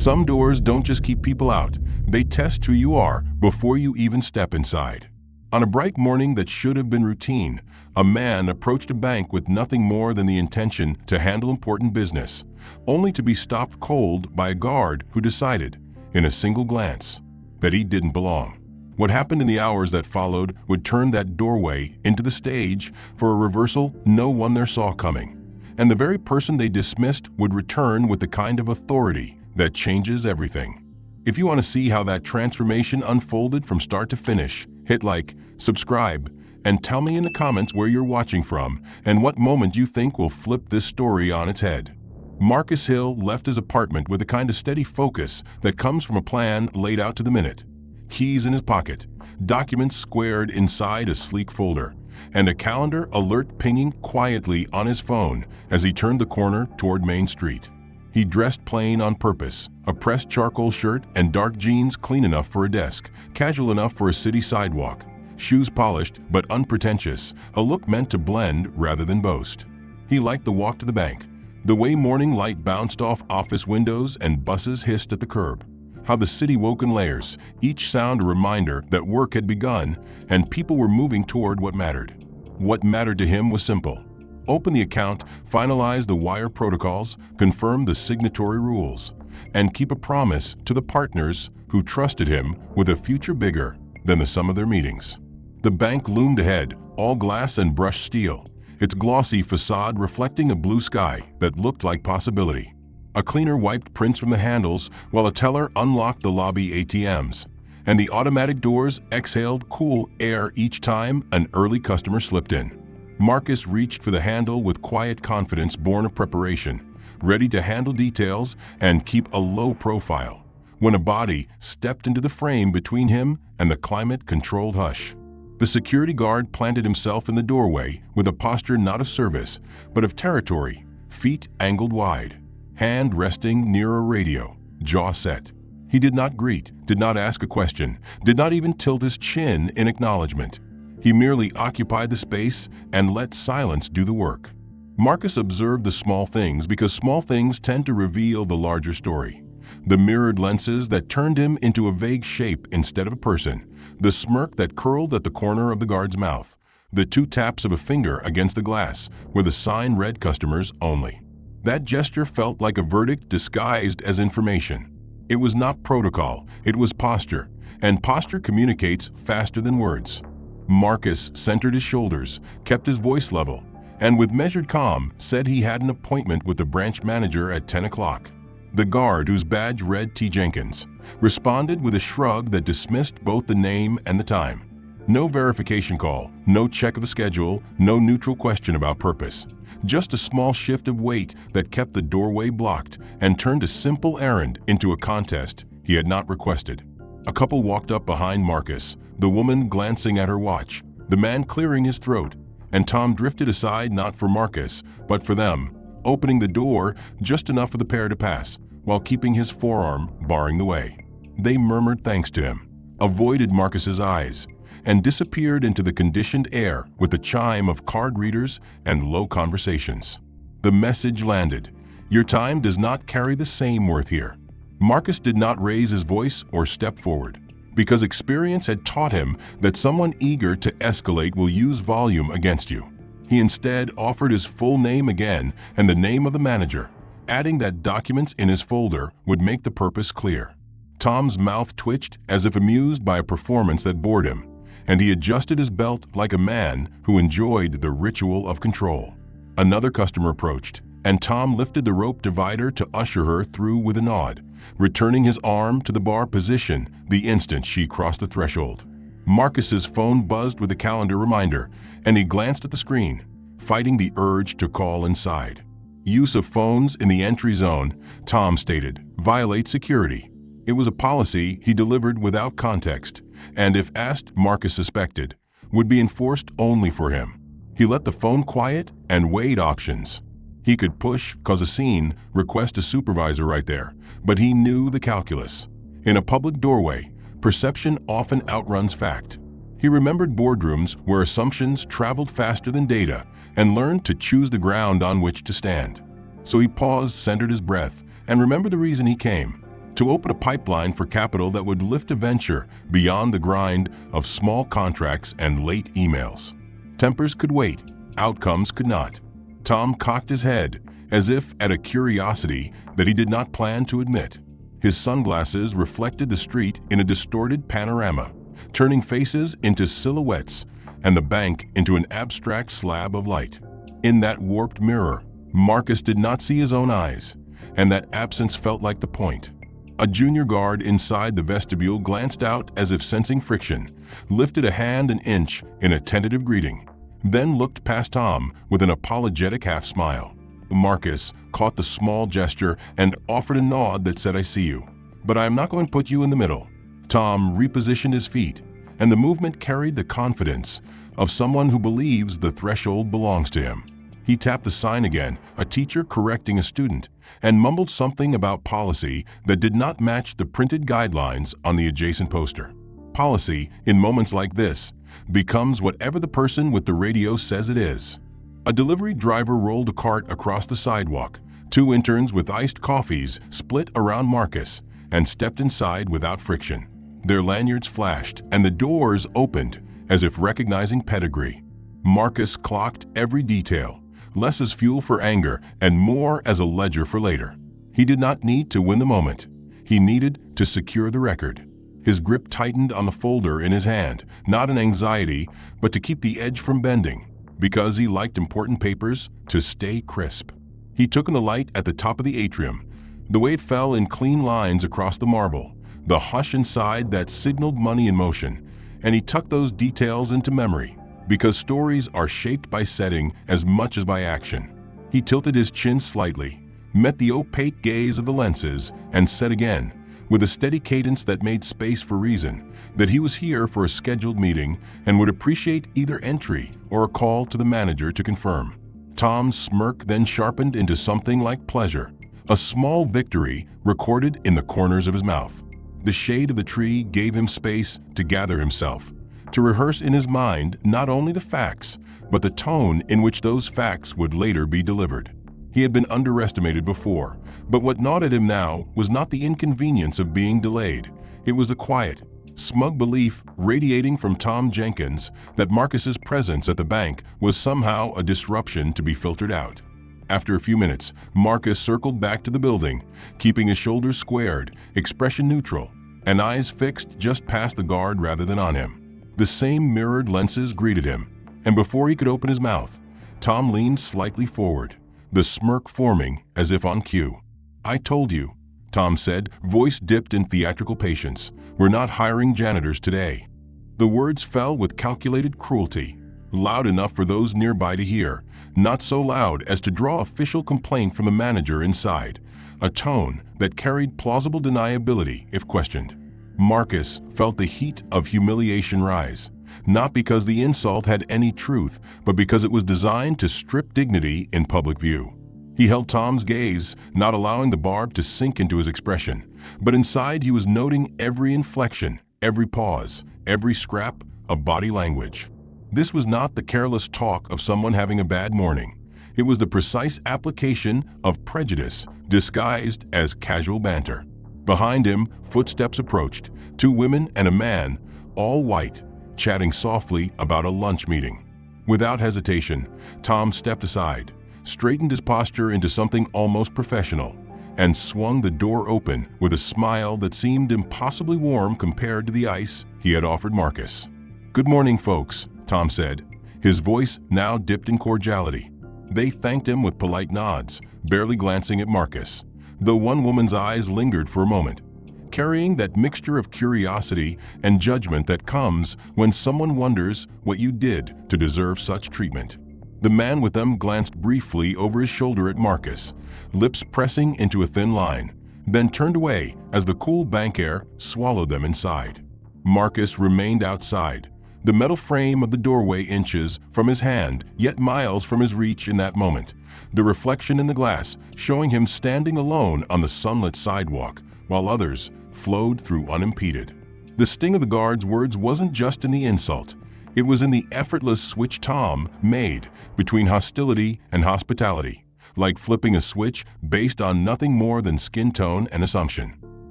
Some doors don't just keep people out, they test who you are before you even step inside. On a bright morning that should have been routine, a man approached a bank with nothing more than the intention to handle important business, only to be stopped cold by a guard who decided, in a single glance, that he didn't belong. What happened in the hours that followed would turn that doorway into the stage for a reversal no one there saw coming. And the very person they dismissed would return with the kind of authority that changes everything. If you want to see how that transformation unfolded from start to finish, hit like, subscribe, and tell me in the comments where you're watching from and what moment you think will flip this story on its head. Marcus Hill left his apartment with a kind of steady focus that comes from a plan laid out to the minute. Keys in his pocket, documents squared inside a sleek folder, and a calendar alert pinging quietly on his phone as he turned the corner toward Main Street. He dressed plain on purpose, a pressed charcoal shirt and dark jeans clean enough for a desk, casual enough for a city sidewalk, shoes polished but unpretentious, a look meant to blend rather than boast. He liked the walk to the bank, the way morning light bounced off office windows and buses hissed at the curb, how the city woke in layers, each sound a reminder that work had begun and people were moving toward what mattered. What mattered to him was simple. Open the account, finalize the wire protocols, confirm the signatory rules, and keep a promise to the partners who trusted him with a future bigger than the sum of their meetings. The bank loomed ahead, all glass and brushed steel, its glossy facade reflecting a blue sky that looked like possibility. A cleaner wiped prints from the handles while a teller unlocked the lobby ATMs, and the automatic doors exhaled cool air each time an early customer slipped in. Marcus reached for the handle with quiet confidence born of preparation, ready to handle details and keep a low profile, when a body stepped into the frame between him and the climate-controlled hush. The security guard planted himself in the doorway with a posture not of service, but of territory, feet angled wide, hand resting near a radio, jaw set. He did not greet, did not ask a question, did not even tilt his chin in acknowledgement. He merely occupied the space and let silence do the work. Marcus observed the small things because small things tend to reveal the larger story. The mirrored lenses that turned him into a vague shape instead of a person, the smirk that curled at the corner of the guard's mouth, the two taps of a finger against the glass where the sign read customers only. That gesture felt like a verdict disguised as information. It was not protocol, it was posture, and posture communicates faster than words. Marcus centered his shoulders, kept his voice level, and with measured calm said he had an appointment with the branch manager at 10 o'clock. The guard, whose badge read T. Jenkins, responded with a shrug that dismissed both the name and the time. No verification call, no check of the schedule, no neutral question about purpose. Just a small shift of weight that kept the doorway blocked and turned a simple errand into a contest he had not requested. A couple walked up behind Marcus, the woman glancing at her watch, the man clearing his throat, and Tom drifted aside not for Marcus, but for them, opening the door just enough for the pair to pass, while keeping his forearm barring the way. They murmured thanks to him, avoided Marcus's eyes, and disappeared into the conditioned air with the chime of card readers and low conversations. The message landed. Your time does not carry the same worth here. Marcus did not raise his voice or step forward, because experience had taught him that someone eager to escalate will use volume against you. He instead offered his full name again and the name of the manager, adding that documents in his folder would make the purpose clear. Tom's mouth twitched as if amused by a performance that bored him, and he adjusted his belt like a man who enjoyed the ritual of control. Another customer approached, and Tom lifted the rope divider to usher her through with a nod, returning his arm to the bar position the instant she crossed the threshold. Marcus's phone buzzed with a calendar reminder, and he glanced at the screen, fighting the urge to call inside. Use of phones in the entry zone, Tom stated, violates security. It was a policy he delivered without context, and if asked, Marcus suspected, would be enforced only for him. He let the phone quiet and weighed options. He could push, cause a scene, request a supervisor right there, but he knew the calculus. In a public doorway, perception often outruns fact. He remembered boardrooms where assumptions traveled faster than data and learned to choose the ground on which to stand. So he paused, centered his breath, and remembered the reason he came. to open a pipeline for capital that would lift a venture beyond the grind of small contracts and late emails. Tempers could wait, outcomes could not. Tom cocked his head, as if at a curiosity that he did not plan to admit. His sunglasses reflected the street in a distorted panorama, turning faces into silhouettes and the bank into an abstract slab of light. In that warped mirror, Marcus did not see his own eyes, and that absence felt like the point. A junior guard inside the vestibule glanced out as if sensing friction, lifted a hand an inch in a tentative greeting, then looked past Tom with an apologetic half-smile. Marcus caught the small gesture and offered a nod that said, "I see you, but I am not going to put you in the middle." Tom repositioned his feet, and the movement carried the confidence of someone who believes the threshold belongs to him. He tapped the sign again, a teacher correcting a student, and mumbled something about policy that did not match the printed guidelines on the adjacent poster. Policy, in moments like this, becomes whatever the person with the radio says it is. A delivery driver rolled a cart across the sidewalk. Two interns with iced coffees split around Marcus and stepped inside without friction. Their lanyards flashed, and the doors opened as if recognizing pedigree. Marcus clocked every detail, less as fuel for anger and more as a ledger for later. He did not need to win the moment. He needed to secure the record. His grip tightened on the folder in his hand, not in anxiety, but to keep the edge from bending, because he liked important papers to stay crisp. He took in the light at the top of the atrium, the way it fell in clean lines across the marble, the hush inside that signaled money in motion, and he tucked those details into memory, because stories are shaped by setting as much as by action. He tilted his chin slightly, met the opaque gaze of the lenses, and said again, with a steady cadence that made space for reason, that he was here for a scheduled meeting and would appreciate either entry or a call to the manager to confirm. Tom's smirk then sharpened into something like pleasure, a small victory recorded in the corners of his mouth. The shade of the tree gave him space to gather himself, to rehearse in his mind not only the facts, but the tone in which those facts would later be delivered. He had been underestimated before, but what gnawed at him now was not the inconvenience of being delayed. It was the quiet, smug belief radiating from Tom Jenkins that Marcus's presence at the bank was somehow a disruption to be filtered out. After a few minutes, Marcus circled back to the building, keeping his shoulders squared, expression neutral, and eyes fixed just past the guard rather than on him. The same mirrored lenses greeted him, and before he could open his mouth, Tom leaned slightly forward, the smirk forming as if on cue. "I told you," Tom said, voice dipped in theatrical patience. "We're not hiring janitors today." The words fell with calculated cruelty, loud enough for those nearby to hear, not so loud as to draw official complaint from the manager inside, a tone that carried plausible deniability if questioned. Marcus felt the heat of humiliation rise, not because the insult had any truth, but because it was designed to strip dignity in public view. He held Tom's gaze, not allowing the barb to sink into his expression, but inside he was noting every inflection, every pause, every scrap of body language. This was not the careless talk of someone having a bad morning. It was the precise application of prejudice disguised as casual banter. Behind him, footsteps approached, two women and a man, all white, chatting softly about a lunch meeting. Without hesitation, Tom stepped aside, straightened his posture into something almost professional, and swung the door open with a smile that seemed impossibly warm compared to the ice he had offered Marcus. "Good morning, folks," Tom said, his voice now dipped in cordiality. They thanked him with polite nods, barely glancing at Marcus, though one woman's eyes lingered for a moment, carrying that mixture of curiosity and judgment that comes when someone wonders what you did to deserve such treatment. The man with them glanced briefly over his shoulder at Marcus, lips pressing into a thin line, then turned away as the cool bank air swallowed them inside. Marcus remained outside, the metal frame of the doorway inches from his hand, yet miles from his reach in that moment, the reflection in the glass showing him standing alone on the sunlit sidewalk, while others flowed through unimpeded. The sting of the guard's words wasn't just in the insult. It was in the effortless switch Tom made between hostility and hospitality, like flipping a switch based on nothing more than skin tone and assumption.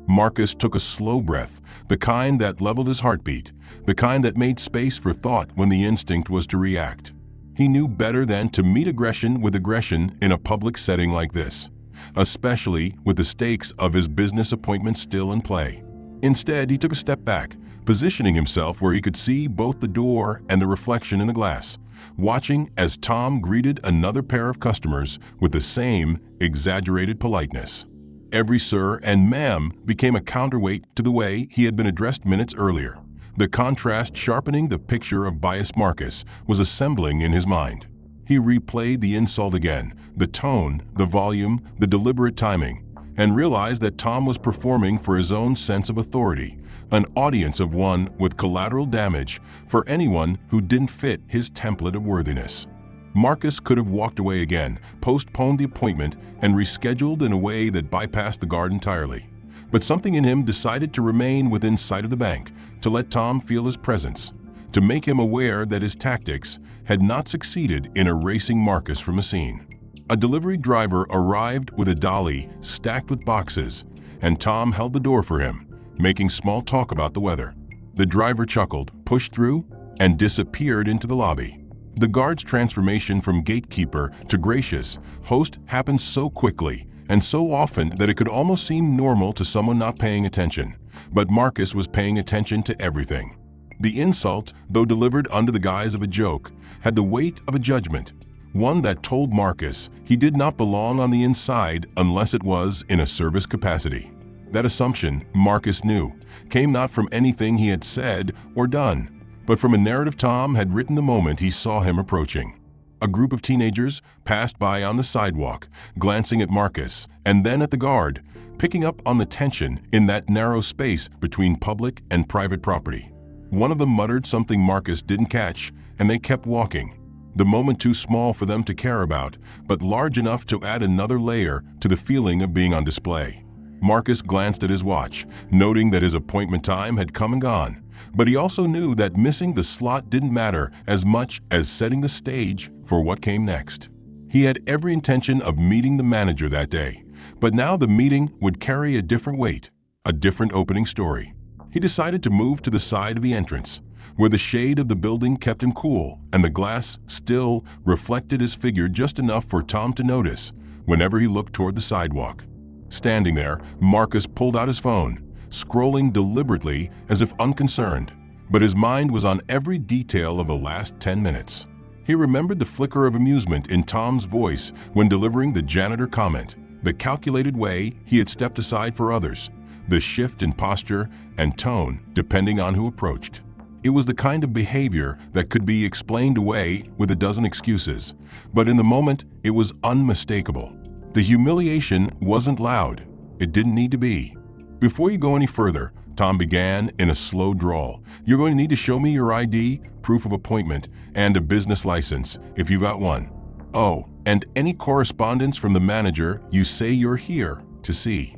Marcus took a slow breath, the kind that leveled his heartbeat, the kind that made space for thought when the instinct was to react. He knew better than to meet aggression with aggression in a public setting like this, especially with the stakes of his business appointment still in play. Instead, he took a step back, positioning himself where he could see both the door and the reflection in the glass, watching as Tom greeted another pair of customers with the same exaggerated politeness. Every sir and ma'am became a counterweight to the way he had been addressed minutes earlier. The contrast sharpening the picture of biased Marcus was assembling in his mind. He replayed the insult again, the tone, the volume, the deliberate timing, and realized that Tom was performing for his own sense of authority, an audience of one with collateral damage for anyone who didn't fit his template of worthiness. Marcus could have walked away again, postponed the appointment, and rescheduled in a way that bypassed the guard entirely. But something in him decided to remain within sight of the bank, to let Tom feel his presence, to make him aware that his tactics had not succeeded in erasing Marcus from the scene. A delivery driver arrived with a dolly stacked with boxes, and Tom held the door for him, making small talk about the weather. The driver chuckled, pushed through, and disappeared into the lobby. The guard's transformation from gatekeeper to gracious host happened so quickly and so often that it could almost seem normal to someone not paying attention. But Marcus was paying attention to everything. The insult, though delivered under the guise of a joke, had the weight of a judgment, one that told Marcus he did not belong on the inside unless it was in a service capacity. That assumption, Marcus knew, came not from anything he had said or done, but from a narrative Tom had written the moment he saw him approaching. A group of teenagers passed by on the sidewalk, glancing at Marcus and then at the guard, picking up on the tension in that narrow space between public and private property. One of them muttered something Marcus didn't catch, and they kept walking, the moment too small for them to care about, but large enough to add another layer to the feeling of being on display. Marcus glanced at his watch, noting that his appointment time had come and gone, but he also knew that missing the slot didn't matter as much as setting the stage for what came next. He had every intention of meeting the manager that day, but now the meeting would carry a different weight, a different opening story. He decided to move to the side of the entrance, where the shade of the building kept him cool and the glass still reflected his figure just enough for Tom to notice whenever he looked toward the sidewalk. Standing there, Marcus pulled out his phone, scrolling deliberately as if unconcerned, but his mind was on every detail of the last 10 minutes. He remembered the flicker of amusement in Tom's voice when delivering the janitor comment, the calculated way he had stepped aside for others, the shift in posture and tone depending on who approached. It was the kind of behavior that could be explained away with a dozen excuses, but in the moment it was unmistakable. The humiliation wasn't loud. It didn't need to be. Before you go any further, Tom began in a slow drawl. You're going to need to show me your ID, proof of appointment, and a business license, if you got one. Oh, and any correspondence from the manager you say you're here to see.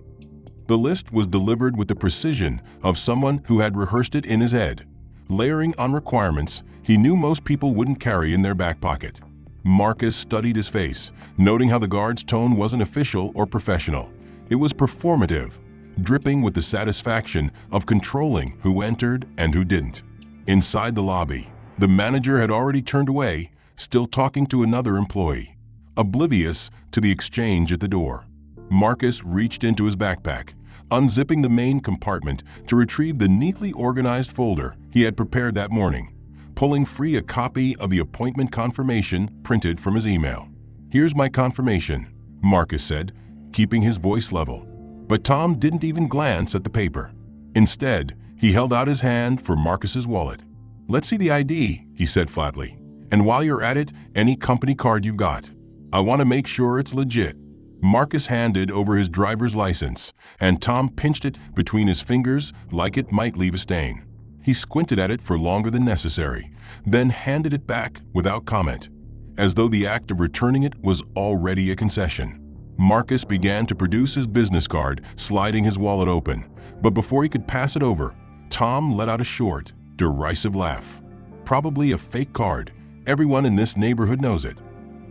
The list was delivered with the precision of someone who had rehearsed it in his head, layering on requirements he knew most people wouldn't carry in their back pocket. Marcus studied his face, noting how the guard's tone wasn't official or professional. It was performative, dripping with the satisfaction of controlling who entered and who didn't. Inside the lobby, the manager had already turned away, still talking to another employee, oblivious to the exchange at the door. Marcus reached into his backpack, unzipping the main compartment to retrieve the neatly organized folder he had prepared that morning, pulling free a copy of the appointment confirmation printed from his email. "Here's my confirmation," Marcus said, keeping his voice level. But Tom didn't even glance at the paper. Instead, he held out his hand for Marcus's wallet. "Let's see the ID," he said flatly. "And while you're at it, any company card you've got. I want to make sure it's legit." Marcus handed over his driver's license, and Tom pinched it between his fingers like it might leave a stain. He squinted at it for longer than necessary, then handed it back without comment, as though the act of returning it was already a concession. Marcus began to produce his business card, sliding his wallet open, but before he could pass it over, Tom let out a short, derisive laugh. "Probably a fake card. Everyone in this neighborhood knows it."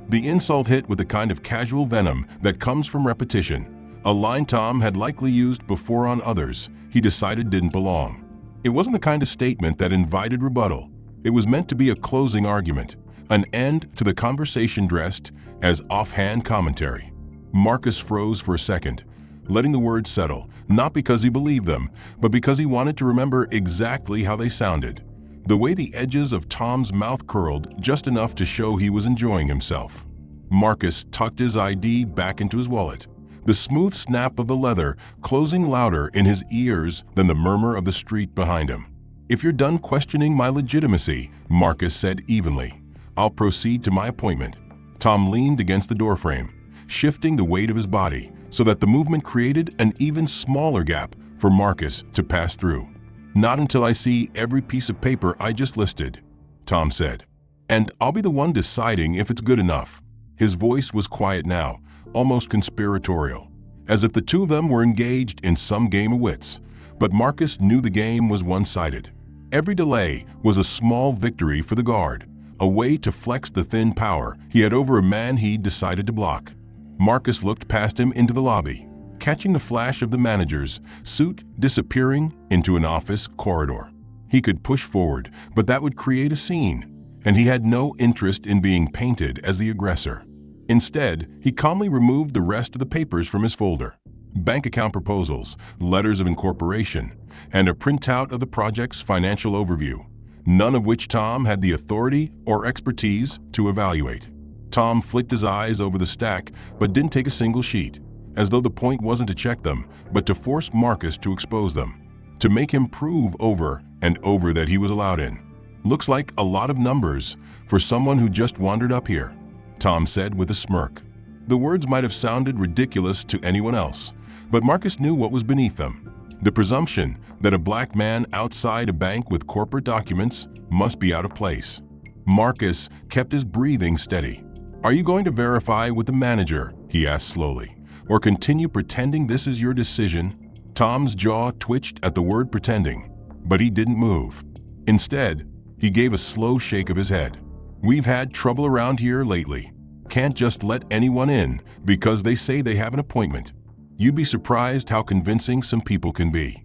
The insult hit with the kind of casual venom that comes from repetition, a line Tom had likely used before on others he decided didn't belong. It wasn't the kind of statement that invited rebuttal. It was meant to be a closing argument, an end to the conversation dressed as offhand commentary. Marcus froze for a second, letting the words settle, not because he believed them, but because he wanted to remember exactly how they sounded. The way the edges of Tom's mouth curled just enough to show he was enjoying himself. Marcus tucked his ID back into his wallet, the smooth snap of the leather closing louder in his ears than the murmur of the street behind him. "If you're done questioning my legitimacy," Marcus said evenly, "I'll proceed to my appointment." Tom leaned against the doorframe, shifting the weight of his body so that the movement created an even smaller gap for Marcus to pass through. "Not until I see every piece of paper I just listed," Tom said. "And I'll be the one deciding if it's good enough." His voice was quiet now, almost conspiratorial, as if the two of them were engaged in some game of wits. But Marcus knew the game was one-sided. Every delay was a small victory for the guard, a way to flex the thin power he had over a man he'd decided to block. Marcus looked past him into the lobby, catching the flash of the manager's suit disappearing into an office corridor. He could push forward, but that would create a scene, and he had no interest in being painted as the aggressor. Instead, he calmly removed the rest of the papers from his folder. Bank account proposals, letters of incorporation, and a printout of the project's financial overview, none of which Tom had the authority or expertise to evaluate. Tom flicked his eyes over the stack but didn't take a single sheet, as though the point wasn't to check them, but to force Marcus to expose them, to make him prove over and over that he was allowed in. "Looks like a lot of numbers for someone who just wandered up here," Tom said with a smirk. The words might have sounded ridiculous to anyone else, but Marcus knew what was beneath them. The presumption that a black man outside a bank with corporate documents must be out of place. Marcus kept his breathing steady. "Are you going to verify with the manager?" he asked slowly. "Or continue pretending this is your decision?" Tom's jaw twitched at the word pretending, but he didn't move. Instead, he gave a slow shake of his head. "We've had trouble around here lately. Can't just let anyone in because they say they have an appointment. You'd be surprised how convincing some people can be."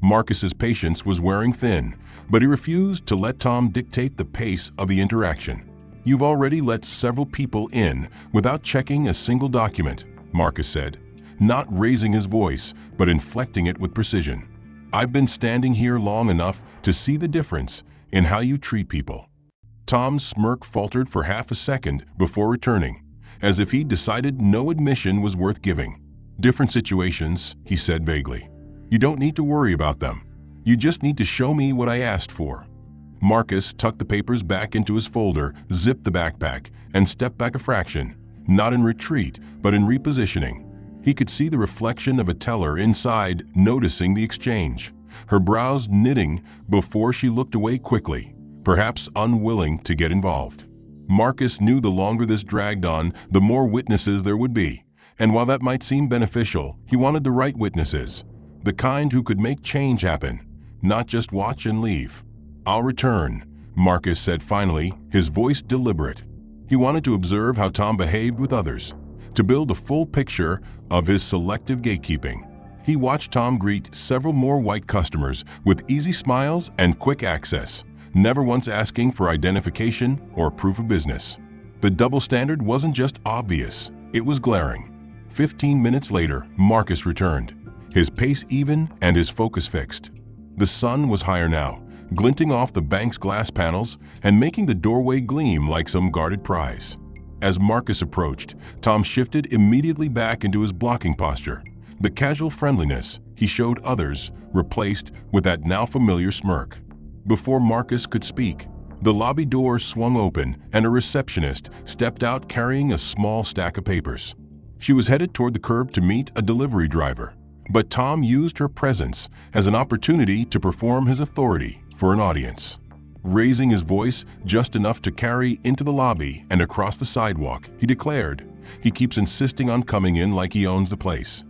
Marcus's patience was wearing thin, but he refused to let Tom dictate the pace of the interaction. "You've already let several people in without checking a single document," Marcus said, not raising his voice but inflecting it with precision. "I've been standing here long enough to see the difference in how you treat people." Tom's smirk faltered for half a second before returning, as if he'd decided no admission was worth giving. "Different situations," he said vaguely. "You don't need to worry about them. You just need to show me what I asked for." Marcus tucked the papers back into his folder, zipped the backpack, and stepped back a fraction, not in retreat, but in repositioning. He could see the reflection of a teller inside noticing the exchange, her brows knitting before she looked away quickly, perhaps unwilling to get involved. Marcus knew the longer this dragged on, the more witnesses there would be, and while that might seem beneficial, he wanted the right witnesses, the kind who could make change happen, not just watch and leave. "I'll return," Marcus said finally, his voice deliberate. He wanted to observe how Tom behaved with others, to build a full picture of his selective gatekeeping. He watched Tom greet several more white customers with easy smiles and quick access, never once asking for identification or proof of business. The double standard wasn't just obvious, it was glaring. 15 minutes later, Marcus returned, his pace even and his focus fixed. The sun was higher now, glinting off the bank's glass panels and making the doorway gleam like some guarded prize. As Marcus approached, Tom shifted immediately back into his blocking posture. The casual friendliness he showed others replaced with that now familiar smirk. Before Marcus could speak, the lobby door swung open and a receptionist stepped out carrying a small stack of papers. She was headed toward the curb to meet a delivery driver, but Tom used her presence as an opportunity to perform his authority for an audience. Raising his voice just enough to carry into the lobby and across the sidewalk, he declared, "He keeps insisting on coming in like he owns the place."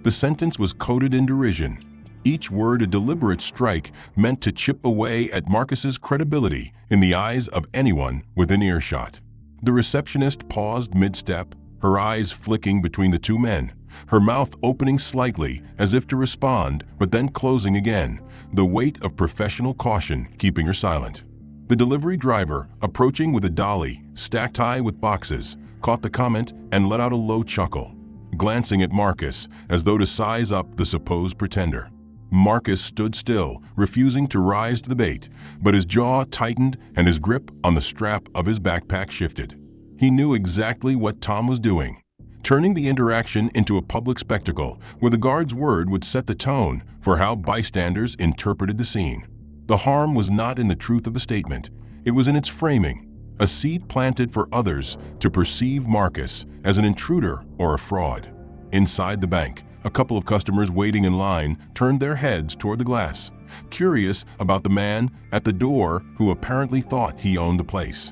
The sentence was coded in derision, each word a deliberate strike meant to chip away at Marcus's credibility in the eyes of anyone within earshot. The receptionist paused mid-step, her eyes flicking between the two men, her mouth opening slightly as if to respond, but then closing again, the weight of professional caution keeping her silent. The delivery driver, approaching with a dolly stacked high with boxes, caught the comment and let out a low chuckle, glancing at Marcus as though to size up the supposed pretender. Marcus stood still, refusing to rise to the bait, but his jaw tightened and his grip on the strap of his backpack shifted. He knew exactly what Tom was doing, turning the interaction into a public spectacle where the guard's word would set the tone for how bystanders interpreted the scene. The harm was not in the truth of the statement, it was in its framing, a seed planted for others to perceive Marcus as an intruder or a fraud. Inside the bank, a couple of customers waiting in line turned their heads toward the glass, curious about the man at the door who apparently thought he owned the place.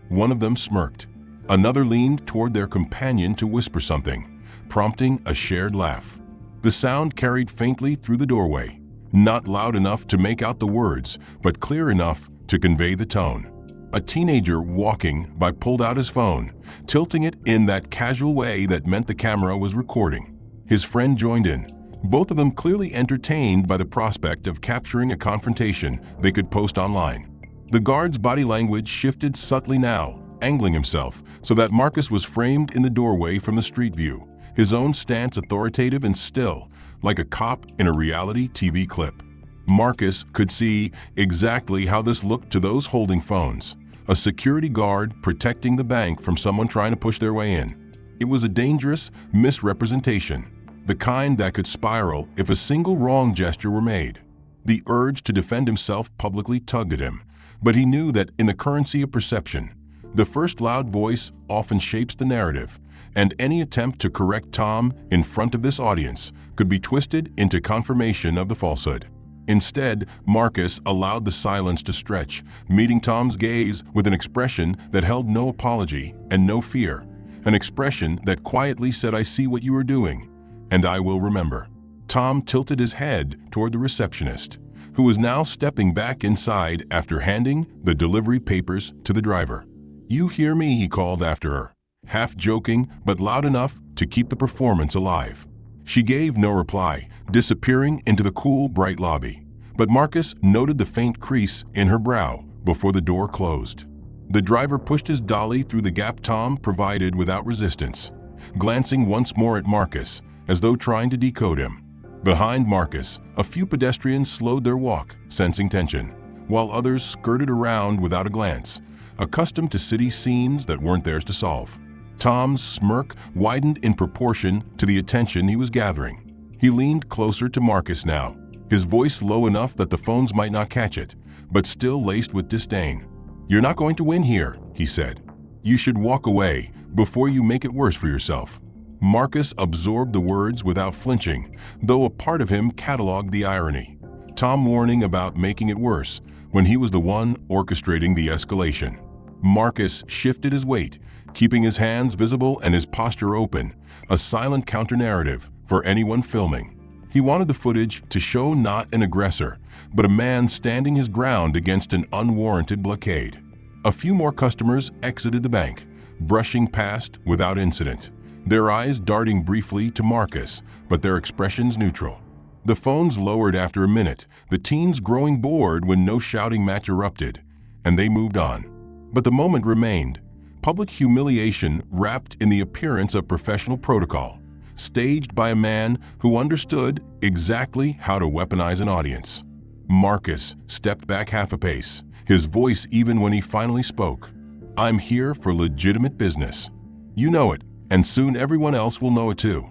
One of them smirked. Another leaned toward their companion to whisper something, prompting a shared laugh. The sound carried faintly through the doorway, not loud enough to make out the words, but clear enough to convey the tone. A teenager walking by pulled out his phone, tilting it in that casual way that meant the camera was recording. His friend joined in, both of them clearly entertained by the prospect of capturing a confrontation they could post online. The guard's body language shifted subtly now, angling himself so that Marcus was framed in the doorway from the street view, his own stance authoritative and still, like a cop in a reality TV clip. Marcus could see exactly how this looked to those holding phones, a security guard protecting the bank from someone trying to push their way in. It was a dangerous misrepresentation, the kind that could spiral if a single wrong gesture were made. The urge to defend himself publicly tugged at him, but he knew that in the currency of perception, the first loud voice often shapes the narrative, and any attempt to correct Tom in front of this audience could be twisted into confirmation of the falsehood. Instead, Marcus allowed the silence to stretch, meeting Tom's gaze with an expression that held no apology and no fear, an expression that quietly said, "I see what you are doing, and I will remember." Tom tilted his head toward the receptionist, who was now stepping back inside after handing the delivery papers to the driver. "You hear me," he called after her, half joking but loud enough to keep the performance alive. She gave no reply, disappearing into the cool, bright lobby. But Marcus noted the faint crease in her brow before the door closed. The driver pushed his dolly through the gap Tom provided without resistance, glancing once more at Marcus as though trying to decode him. Behind Marcus, a few pedestrians slowed their walk, sensing tension, while others skirted around without a glance, accustomed to city scenes that weren't theirs to solve. Tom's smirk widened in proportion to the attention he was gathering. He leaned closer to Marcus now, his voice low enough that the phones might not catch it, but still laced with disdain. "You're not going to win here," he said. "You should walk away before you make it worse for yourself." Marcus absorbed the words without flinching, though a part of him cataloged the irony. Tom warning about making it worse when he was the one orchestrating the escalation. Marcus shifted his weight, keeping his hands visible and his posture open, a silent counter-narrative for anyone filming. He wanted the footage to show not an aggressor, but a man standing his ground against an unwarranted blockade. A few more customers exited the bank, brushing past without incident, their eyes darting briefly to Marcus, but their expressions neutral. The phones lowered after a minute, the teens growing bored when no shouting match erupted, and they moved on. But the moment remained, public humiliation wrapped in the appearance of professional protocol, staged by a man who understood exactly how to weaponize an audience. Marcus stepped back half a pace, his voice even when he finally spoke. "I'm here for legitimate business. You know it, and soon everyone else will know it too."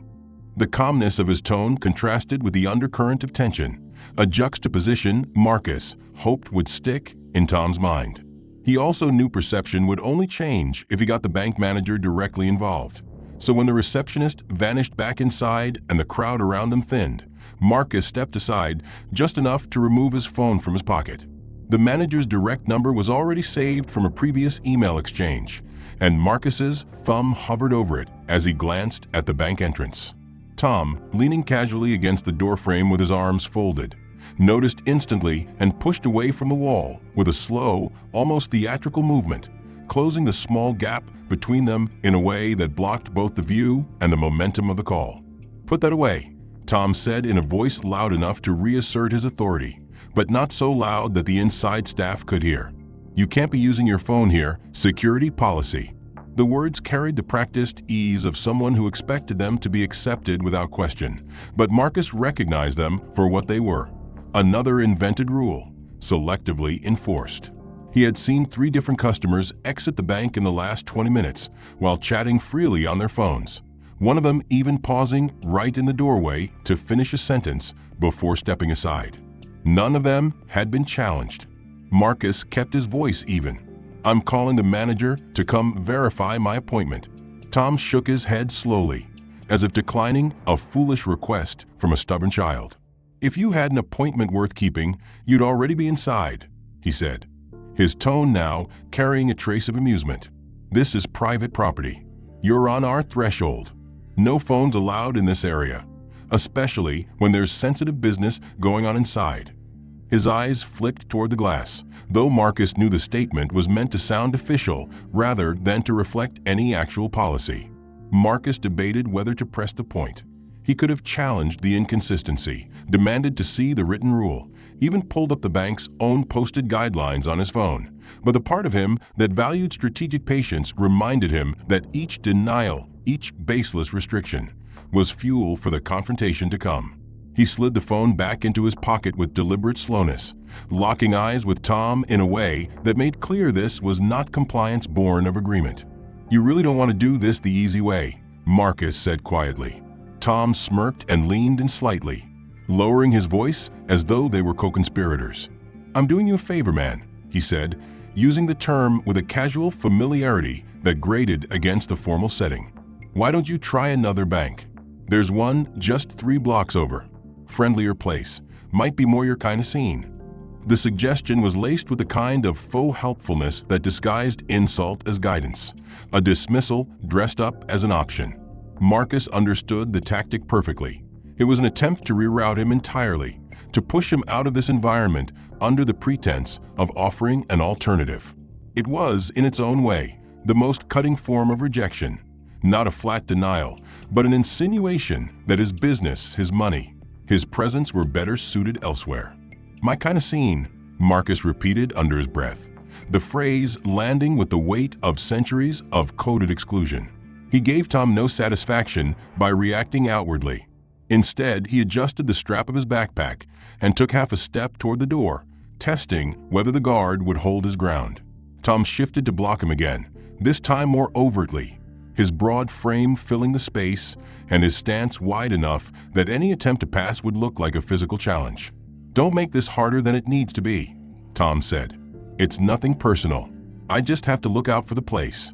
The calmness of his tone contrasted with the undercurrent of tension, a juxtaposition Marcus hoped would stick in Tom's mind. He also knew perception would only change if he got the bank manager directly involved. So when the receptionist vanished back inside and the crowd around them thinned, Marcus stepped aside just enough to remove his phone from his pocket. The manager's direct number was already saved from a previous email exchange, and Marcus's thumb hovered over it as he glanced at the bank entrance. Tom, leaning casually against the doorframe with his arms folded, noticed instantly and pushed away from the wall with a slow, almost theatrical movement, closing the small gap between them in a way that blocked both the view and the momentum of the call. "Put that away," Tom said in a voice loud enough to reassert his authority, but not so loud that the inside staff could hear. "You can't be using your phone here. Security policy." The words carried the practiced ease of someone who expected them to be accepted without question, but Marcus recognized them for what they were: another invented rule, selectively enforced. He had seen 3 different customers exit the bank in the last 20 minutes while chatting freely on their phones, one of them even pausing right in the doorway to finish a sentence before stepping aside. None of them had been challenged. Marcus kept his voice even. "I'm calling the manager to come verify my appointment." Tom shook his head slowly, as if declining a foolish request from a stubborn child. "If you had an appointment worth keeping, you'd already be inside," he said, his tone now carrying a trace of amusement. "This is private property. You're on our threshold. No phones allowed in this area, especially when there's sensitive business going on inside." His eyes flicked toward the glass, though Marcus knew the statement was meant to sound official rather than to reflect any actual policy. Marcus debated whether to press the point. He could have challenged the inconsistency, demanded to see the written rule, even pulled up the bank's own posted guidelines on his phone. But the part of him that valued strategic patience reminded him that each denial, each baseless restriction, was fuel for the confrontation to come. He slid the phone back into his pocket with deliberate slowness, locking eyes with Tom in a way that made clear this was not compliance born of agreement. "You really don't want to do this the easy way," Marcus said quietly. Tom smirked and leaned in slightly, lowering his voice as though they were co-conspirators. "I'm doing you a favor, man," he said, using the term with a casual familiarity that grated against the formal setting. "Why don't you try another bank? There's one just 3 blocks over. Friendlier place, might be more your kind of scene." The suggestion was laced with the kind of faux helpfulness that disguised insult as guidance, a dismissal dressed up as an option. Marcus understood the tactic perfectly. It was an attempt to reroute him entirely, to push him out of this environment under the pretense of offering an alternative. It was, in its own way, the most cutting form of rejection, not a flat denial, but an insinuation that his business, his money, his presence were better suited elsewhere. "My kind of scene," Marcus repeated under his breath, the phrase landing with the weight of centuries of coded exclusion. He gave Tom no satisfaction by reacting outwardly. Instead, he adjusted the strap of his backpack and took half a step toward the door, testing whether the guard would hold his ground. Tom shifted to block him again, this time more overtly, his broad frame filling the space and his stance wide enough that any attempt to pass would look like a physical challenge. "Don't make this harder than it needs to be," Tom said. "It's nothing personal. I just have to look out for the place."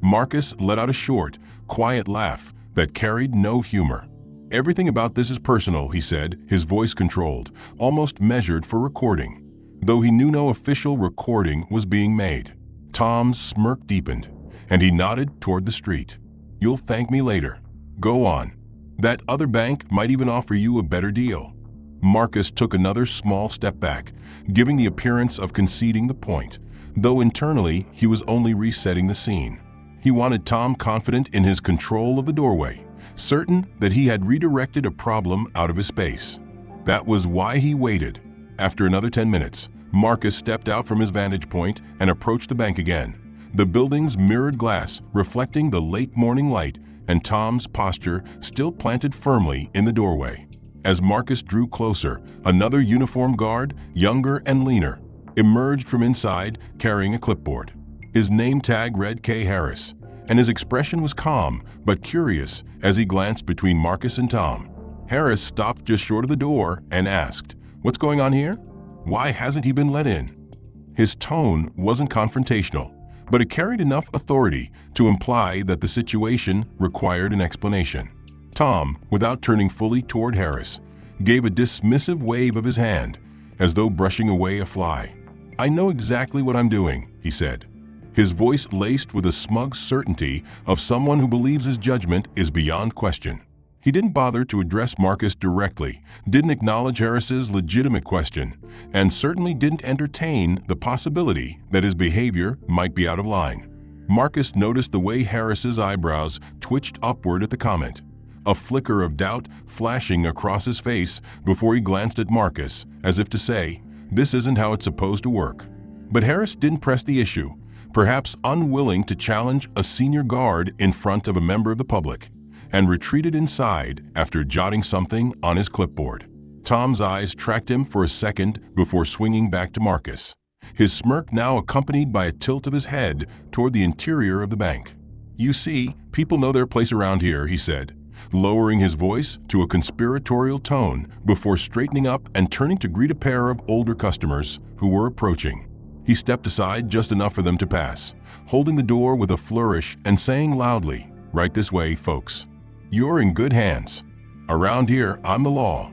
Marcus let out a short, quiet laugh that carried no humor. "Everything about this is personal," he said, his voice controlled, almost measured for recording, though he knew no official recording was being made. Tom's smirk deepened, and he nodded toward the street. "You'll thank me later. Go on. That other bank might even offer you a better deal." Marcus took another small step back, giving the appearance of conceding the point, though internally he was only resetting the scene. He wanted Tom confident in his control of the doorway, certain that he had redirected a problem out of his space. That was why he waited. After another 10 minutes, Marcus stepped out from his vantage point and approached the bank again, the building's mirrored glass reflecting the late morning light and Tom's posture still planted firmly in the doorway. As Marcus drew closer, another uniformed guard, younger and leaner, emerged from inside carrying a clipboard. His name tag read K. Harris, and his expression was calm but curious as he glanced between Marcus and Tom. Harris stopped just short of the door and asked, "What's going on here? Why hasn't he been let in?" His tone wasn't confrontational, but it carried enough authority to imply that the situation required an explanation. Tom, without turning fully toward Harris, gave a dismissive wave of his hand, as though brushing away a fly. "I know exactly what I'm doing," he said, his voice laced with a smug certainty of someone who believes his judgment is beyond question. He didn't bother to address Marcus directly, didn't acknowledge Harris's legitimate question, and certainly didn't entertain the possibility that his behavior might be out of line. Marcus noticed the way Harris's eyebrows twitched upward at the comment, a flicker of doubt flashing across his face before he glanced at Marcus, as if to say, "This isn't how it's supposed to work." But Harris didn't press the issue, perhaps unwilling to challenge a senior guard in front of a member of the public, and retreated inside after jotting something on his clipboard. Tom's eyes tracked him for a second before swinging back to Marcus, his smirk now accompanied by a tilt of his head toward the interior of the bank. "You see, people know their place around here," he said, lowering his voice to a conspiratorial tone before straightening up and turning to greet a pair of older customers who were approaching. He stepped aside just enough for them to pass, holding the door with a flourish and saying loudly, "Right this way, folks. You're in good hands. Around here, I'm the law."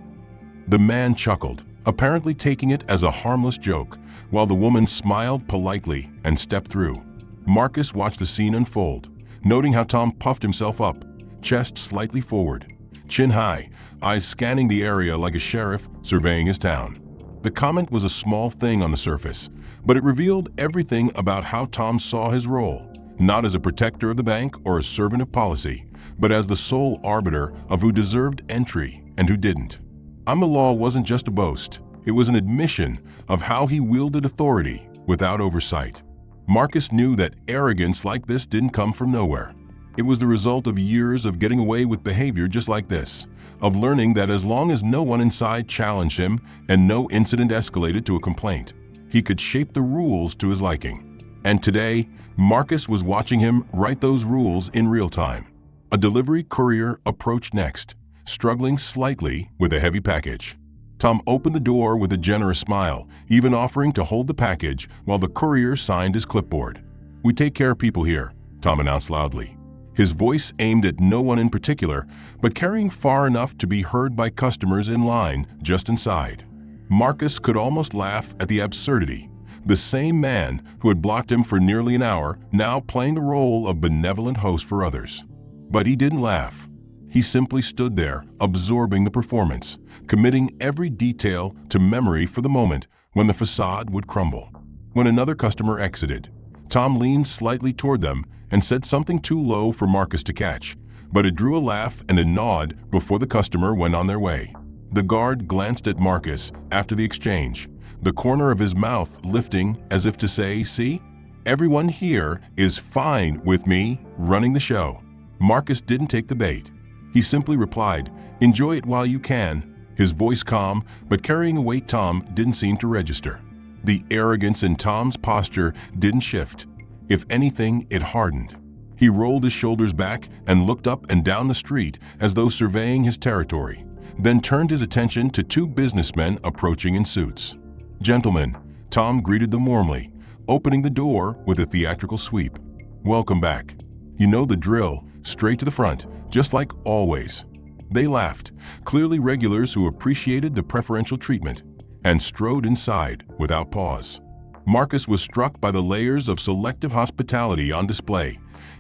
The man chuckled, apparently taking it as a harmless joke, while the woman smiled politely and stepped through. Marcus watched the scene unfold, noting how Tom puffed himself up, chest slightly forward, chin high, eyes scanning the area like a sheriff surveying his town. The comment was a small thing on the surface, but it revealed everything about how Tom saw his role, not as a protector of the bank or a servant of policy, but as the sole arbiter of who deserved entry and who didn't. "I'm the law" wasn't just a boast, it was an admission of how he wielded authority without oversight. Marcus knew that arrogance like this didn't come from nowhere. It was the result of years of getting away with behavior just like this, of learning that as long as no one inside challenged him and no incident escalated to a complaint, he could shape the rules to his liking. And today, Marcus was watching him write those rules in real time. A delivery courier approached next, struggling slightly with a heavy package. Tom opened the door with a generous smile, even offering to hold the package while the courier signed his clipboard. "We take care of people here," Tom announced loudly, his voice aimed at no one in particular, but carrying far enough to be heard by customers in line just inside. Marcus could almost laugh at the absurdity. The same man who had blocked him for nearly an hour, now playing the role of benevolent host for others. But he didn't laugh. He simply stood there, absorbing the performance, committing every detail to memory for the moment when the facade would crumble. When another customer exited, Tom leaned slightly toward them and said something too low for Marcus to catch, but it drew a laugh and a nod before the customer went on their way. The guard glanced at Marcus after the exchange, the corner of his mouth lifting as if to say, "See? Everyone here is fine with me running the show." Marcus didn't take the bait. He simply replied, "Enjoy it while you can," his voice calm, but carrying a weight Tom didn't seem to register. The arrogance in Tom's posture didn't shift. If anything, it hardened. He rolled his shoulders back and looked up and down the street as though surveying his territory, then turned his attention to two businessmen approaching in suits. "Gentlemen," Tom greeted them warmly, opening the door with a theatrical sweep. "Welcome back. You know the drill, straight to the front, just like always." They laughed, clearly regulars who appreciated the preferential treatment, and strode inside without pause. Marcus was struck by the layers of selective hospitality on display,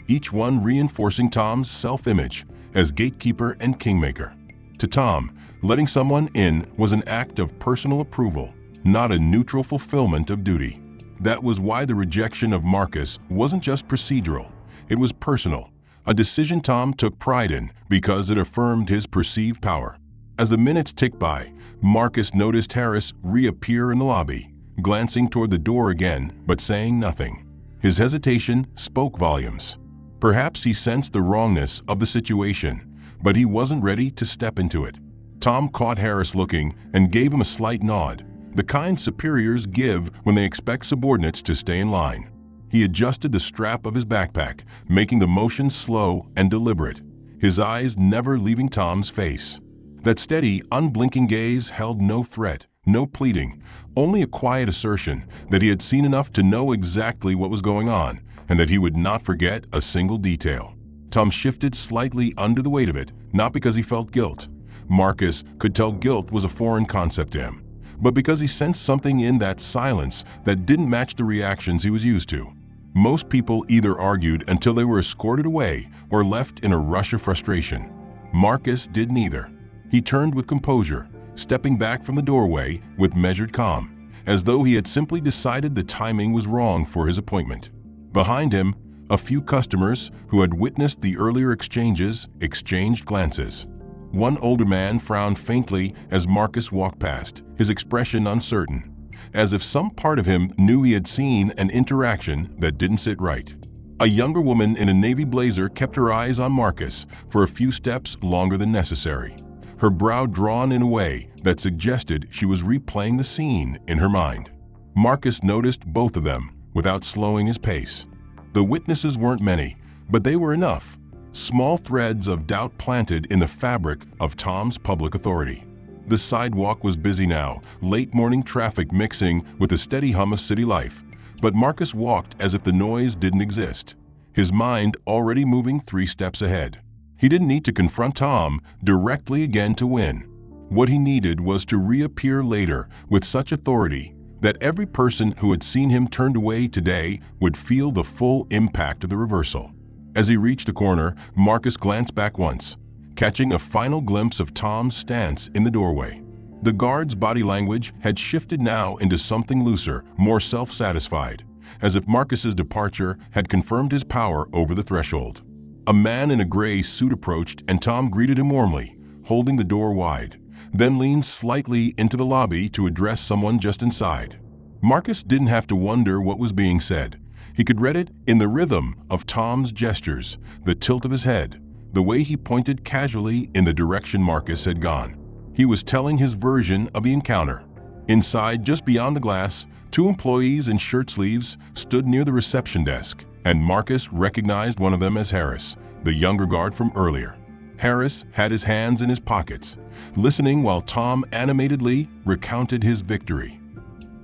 each one reinforcing Tom's self-image as gatekeeper and kingmaker. To Tom, letting someone in was an act of personal approval, not a neutral fulfillment of duty. That was why the rejection of Marcus wasn't just procedural, it was personal, a decision Tom took pride in because it affirmed his perceived power. As the minutes ticked by, Marcus noticed Harris reappear in the lobby, glancing toward the door again but saying nothing. His hesitation spoke volumes. Perhaps he sensed the wrongness of the situation, but he wasn't ready to step into it. Tom caught Harris looking and gave him a slight nod, the kind superiors give when they expect subordinates to stay in line. He adjusted the strap of his backpack, making the motion slow and deliberate, his eyes never leaving Tom's face. That steady, unblinking gaze held no threat, no pleading, only a quiet assertion that he had seen enough to know exactly what was going on and that he would not forget a single detail. Tom shifted slightly under the weight of it, not because he felt guilt. Marcus could tell guilt was a foreign concept to him, but because he sensed something in that silence that didn't match the reactions he was used to. Most people either argued until they were escorted away or left in a rush of frustration. Marcus did neither. He turned with composure, stepping back from the doorway with measured calm, as though he had simply decided the timing was wrong for his appointment. Behind him, a few customers who had witnessed the earlier exchanges exchanged glances. One older man frowned faintly as Marcus walked past, his expression uncertain, as if some part of him knew he had seen an interaction that didn't sit right. A younger woman in a navy blazer kept her eyes on Marcus for a few steps longer than necessary, her brow drawn in a way that suggested she was replaying the scene in her mind. Marcus noticed both of them without slowing his pace. The witnesses weren't many, but they were enough, small threads of doubt planted in the fabric of Tom's public authority. The sidewalk was busy now, late morning traffic mixing with the steady hum of city life, but Marcus walked as if the noise didn't exist, his mind already moving 3 steps ahead. He didn't need to confront Tom directly again to win. What he needed was to reappear later with such authority that every person who had seen him turned away today would feel the full impact of the reversal. As he reached the corner, Marcus glanced back once, catching a final glimpse of Tom's stance in the doorway. The guard's body language had shifted now into something looser, more self-satisfied, as if Marcus's departure had confirmed his power over the threshold. A man in a gray suit approached and Tom greeted him warmly, holding the door wide, then leaned slightly into the lobby to address someone just inside. Marcus didn't have to wonder what was being said. He could read it in the rhythm of Tom's gestures, the tilt of his head, the way he pointed casually in the direction Marcus had gone. He was telling his version of the encounter. Inside, just beyond the glass, 2 employees in shirt sleeves stood near the reception desk, and Marcus recognized one of them as Harris, the younger guard from earlier. Harris had his hands in his pockets, listening while Tom animatedly recounted his victory.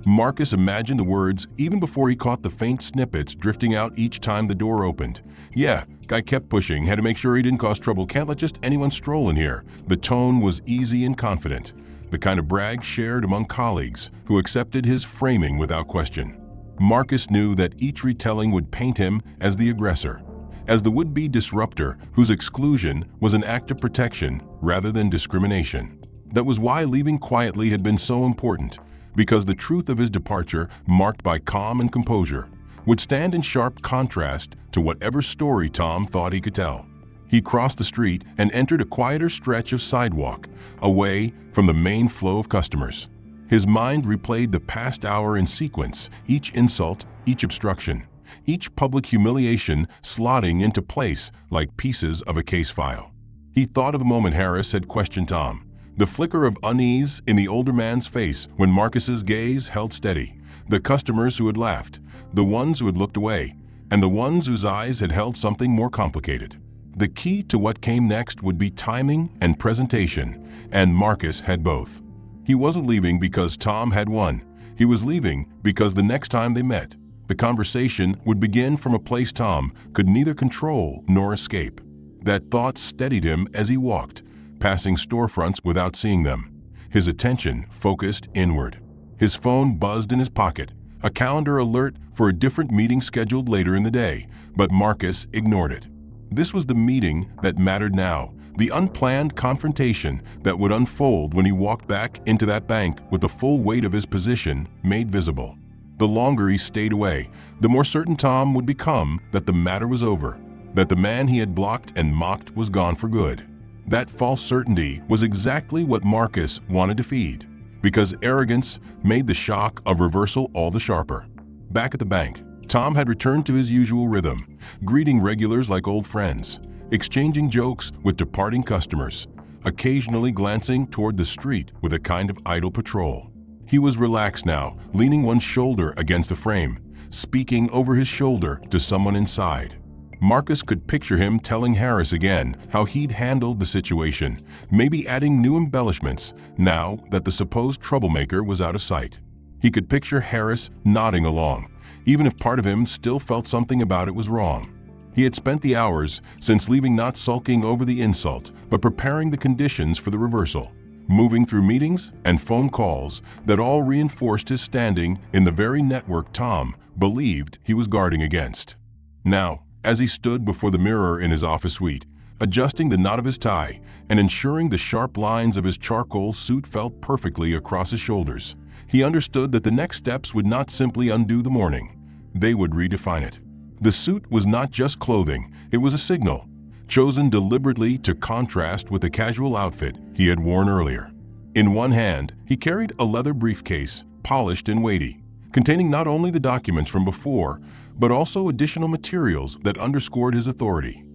Marcus imagined the words even before he caught the faint snippets drifting out each time the door opened. "Yeah, guy kept pushing, had to make sure he didn't cause trouble, can't let just anyone stroll in here." The tone was easy and confident, the kind of brag shared among colleagues who accepted his framing without question. Marcus knew that each retelling would paint him as the aggressor, as the would-be disruptor whose exclusion was an act of protection rather than discrimination. That was why leaving quietly had been so important, because the truth of his departure, marked by calm and composure, would stand in sharp contrast to whatever story Tom thought he could tell. He crossed the street and entered a quieter stretch of sidewalk, away from the main flow of customers. His mind replayed the past hour in sequence, each insult, each obstruction, each public humiliation slotting into place like pieces of a case file. He thought of the moment Harris had questioned Tom, the flicker of unease in the older man's face when Marcus's gaze held steady, the customers who had laughed, the ones who had looked away, and the ones whose eyes had held something more complicated. The key to what came next would be timing and presentation, and Marcus had both. He wasn't leaving because Tom had won. He was leaving because the next time they met, the conversation would begin from a place Tom could neither control nor escape. That thought steadied him as he walked, passing storefronts without seeing them, his attention focused inward. His phone buzzed in his pocket, a calendar alert for a different meeting scheduled later in the day, but Marcus ignored it. This was the meeting that mattered now, the unplanned confrontation that would unfold when he walked back into that bank with the full weight of his position made visible. The longer he stayed away, the more certain Tom would become that the matter was over, that the man he had blocked and mocked was gone for good. That false certainty was exactly what Marcus wanted to feed, because arrogance made the shock of reversal all the sharper. Back at the bank, Tom had returned to his usual rhythm, greeting regulars like old friends, exchanging jokes with departing customers, occasionally glancing toward the street with a kind of idle patrol. He was relaxed now, leaning one shoulder against the frame, speaking over his shoulder to someone inside. Marcus could picture him telling Harris again how he'd handled the situation, maybe adding new embellishments now that the supposed troublemaker was out of sight. He could picture Harris nodding along, even if part of him still felt something about it was wrong. He had spent the hours since leaving not sulking over the insult, but preparing the conditions for the reversal, moving through meetings and phone calls that all reinforced his standing in the very network Tom believed he was guarding against. Now, as he stood before the mirror in his office suite, adjusting the knot of his tie and ensuring the sharp lines of his charcoal suit fell perfectly across his shoulders. He understood that the next steps would not simply undo the morning. They would redefine it. The suit was not just clothing, it was a signal, chosen deliberately to contrast with the casual outfit he had worn earlier. In one hand, he carried a leather briefcase, polished and weighty, containing not only the documents from before, but also additional materials that underscored his authority.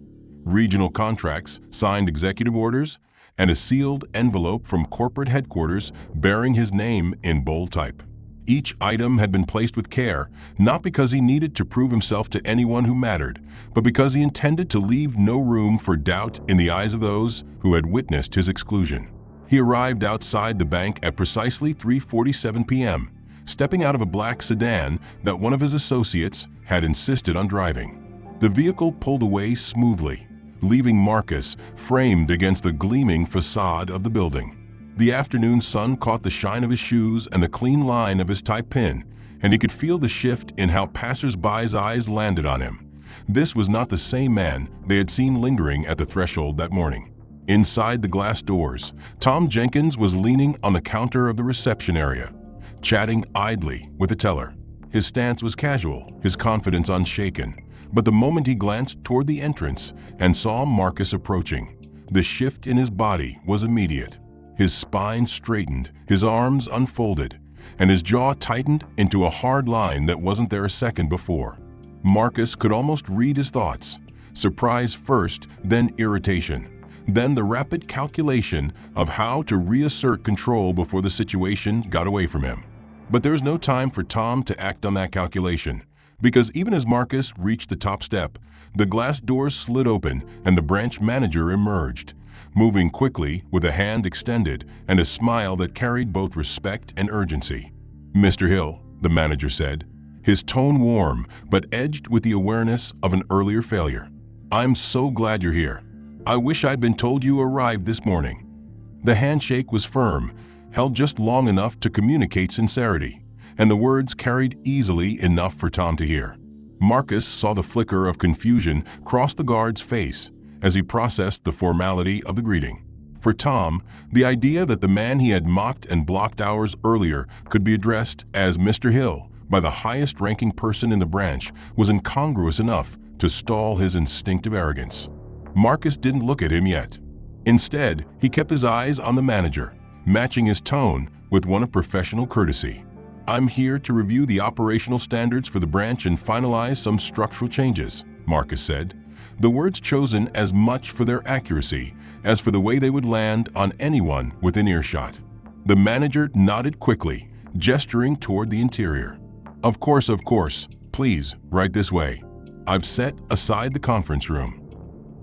Regional contracts, signed executive orders, and a sealed envelope from corporate headquarters bearing his name in bold type. Each item had been placed with care, not because he needed to prove himself to anyone who mattered, but because he intended to leave no room for doubt in the eyes of those who had witnessed his exclusion. He arrived outside the bank at precisely 3:47 p.m., stepping out of a black sedan that one of his associates had insisted on driving. The vehicle pulled away smoothly, leaving Marcus framed against the gleaming facade of the building. The afternoon sun caught the shine of his shoes and the clean line of his tie pin, and he could feel the shift in how passers-by's eyes landed on him. This was not the same man they had seen lingering at the threshold that morning. Inside the glass doors, Tom Jenkins was leaning on the counter of the reception area, chatting idly with the teller. His stance was casual, his confidence unshaken. But the moment he glanced toward the entrance and saw Marcus approaching, the shift in his body was immediate. His spine straightened, his arms unfolded, and his jaw tightened into a hard line that wasn't there a second before. Marcus could almost read his thoughts, surprise first, then irritation, then the rapid calculation of how to reassert control before the situation got away from him. But there was no time for Tom to act on that calculation, because even as Marcus reached the top step, the glass doors slid open and the branch manager emerged, moving quickly with a hand extended and a smile that carried both respect and urgency. "Mr. Hill," the manager said, his tone warm but edged with the awareness of an earlier failure. "I'm so glad you're here. I wish I'd been told you arrived this morning." The handshake was firm, held just long enough to communicate sincerity, and the words carried easily enough for Tom to hear. Marcus saw the flicker of confusion cross the guard's face as he processed the formality of the greeting. For Tom, the idea that the man he had mocked and blocked hours earlier could be addressed as Mr. Hill by the highest-ranking person in the branch was incongruous enough to stall his instinctive arrogance. Marcus didn't look at him yet. Instead, he kept his eyes on the manager, matching his tone with one of professional courtesy. "I'm here to review the operational standards for the branch and finalize some structural changes," Marcus said, the words chosen as much for their accuracy as for the way they would land on anyone within earshot. The manager nodded quickly, gesturing toward the interior. Of course, please, right this way. I've set aside the conference room."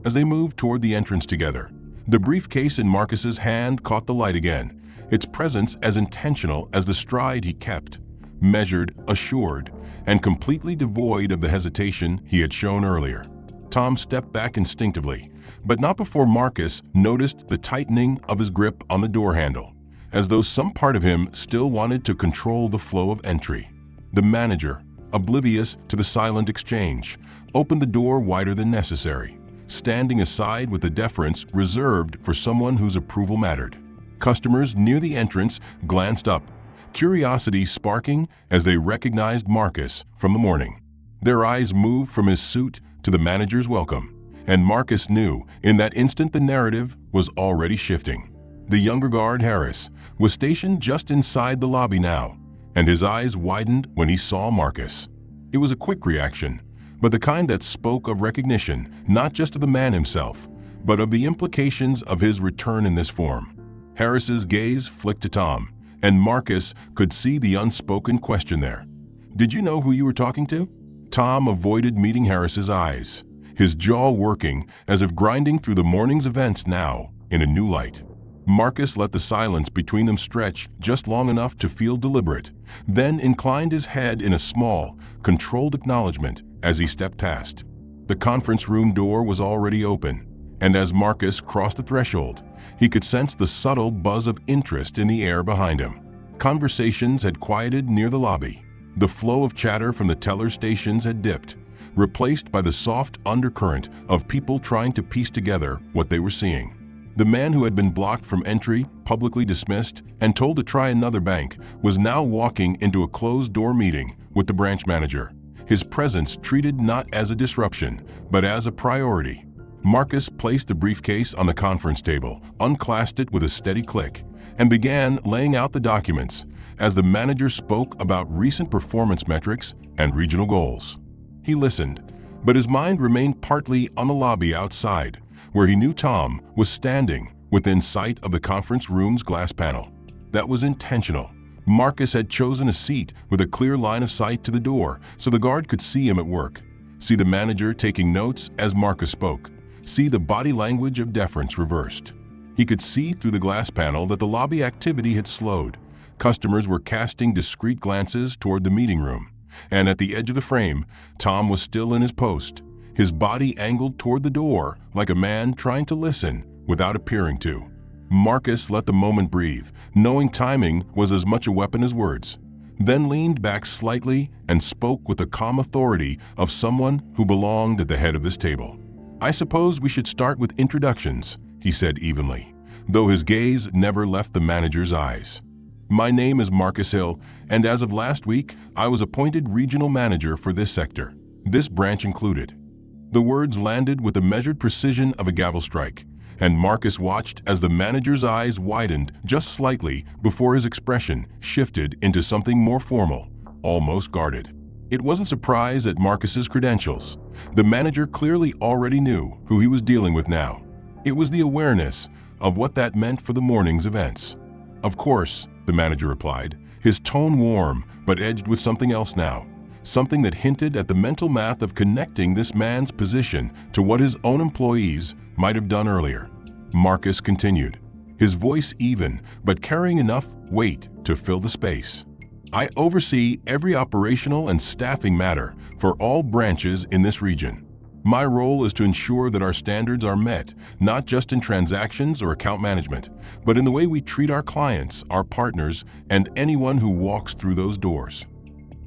As they moved toward the entrance together, the briefcase in Marcus's hand caught the light again, its presence as intentional as the stride he kept, measured, assured, and completely devoid of the hesitation he had shown earlier. Tom stepped back instinctively, but not before Marcus noticed the tightening of his grip on the door handle, as though some part of him still wanted to control the flow of entry. The manager, oblivious to the silent exchange, opened the door wider than necessary, standing aside with the deference reserved for someone whose approval mattered. Customers near the entrance glanced up, curiosity sparking as they recognized Marcus from the morning. Their eyes moved from his suit to the manager's welcome, and Marcus knew in that instant the narrative was already shifting. The younger guard, Harris, was stationed just inside the lobby now, and his eyes widened when he saw Marcus. It was a quick reaction, but the kind that spoke of recognition, not just of the man himself, but of the implications of his return in this form. Harris's gaze flicked to Tom, and Marcus could see the unspoken question there. "Did you know who you were talking to?" Tom avoided meeting Harris's eyes, his jaw working as if grinding through the morning's events now in a new light. Marcus let the silence between them stretch just long enough to feel deliberate, then inclined his head in a small, controlled acknowledgement as he stepped past. The conference room door was already open, and as Marcus crossed the threshold, he could sense the subtle buzz of interest in the air behind him. Conversations had quieted near the lobby. The flow of chatter from the teller stations had dipped, replaced by the soft undercurrent of people trying to piece together what they were seeing. The man who had been blocked from entry, publicly dismissed, and told to try another bank was now walking into a closed-door meeting with the branch manager, his presence treated not as a disruption, but as a priority. Marcus placed the briefcase on the conference table, unclasped it with a steady click, and began laying out the documents as the manager spoke about recent performance metrics and regional goals. He listened, but his mind remained partly on the lobby outside, where he knew Tom was standing within sight of the conference room's glass panel. That was intentional. Marcus had chosen a seat with a clear line of sight to the door so the guard could see him at work, see the manager taking notes as Marcus spoke, see the body language of deference reversed. He could see through the glass panel that the lobby activity had slowed. Customers were casting discreet glances toward the meeting room, and at the edge of the frame, Tom was still in his post, his body angled toward the door like a man trying to listen without appearing to. Marcus let the moment breathe, knowing timing was as much a weapon as words, then leaned back slightly and spoke with the calm authority of someone who belonged at the head of this table. "I suppose we should start with introductions," he said evenly, though his gaze never left the manager's eyes. "My name is Marcus Hill, and as of last week, I was appointed regional manager for this sector, this branch included." The words landed with the measured precision of a gavel strike, and Marcus watched as the manager's eyes widened just slightly before his expression shifted into something more formal, almost guarded. It wasn't surprise at Marcus's credentials. The manager clearly already knew who he was dealing with now. It was the awareness of what that meant for the morning's events. "Of course," the manager replied, his tone warm but edged with something else now, something that hinted at the mental math of connecting this man's position to what his own employees might have done earlier. Marcus continued, his voice even but carrying enough weight to fill the space. "I oversee every operational and staffing matter for all branches in this region. My role is to ensure that our standards are met, not just in transactions or account management, but in the way we treat our clients, our partners, and anyone who walks through those doors."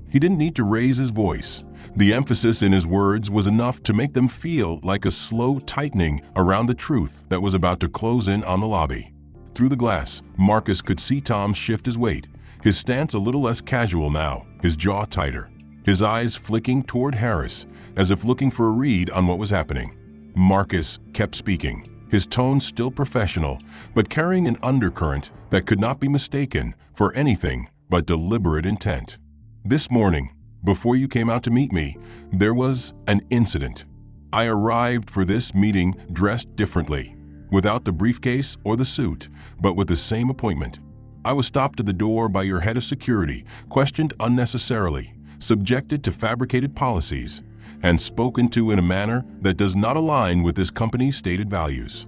He didn't need to raise his voice. The emphasis in his words was enough to make them feel like a slow tightening around the truth that was about to close in on the lobby. Through the glass, Marcus could see Tom shift his weight, his stance a little less casual now, his jaw tighter, his eyes flicking toward Harris, as if looking for a read on what was happening. Marcus kept speaking, his tone still professional, but carrying an undercurrent that could not be mistaken for anything but deliberate intent. "This morning, before you came out to meet me, there was an incident. I arrived for this meeting dressed differently, without the briefcase or the suit, but with the same appointment. I was stopped at the door by your head of security, questioned unnecessarily, subjected to fabricated policies, and spoken to in a manner that does not align with this company's stated values."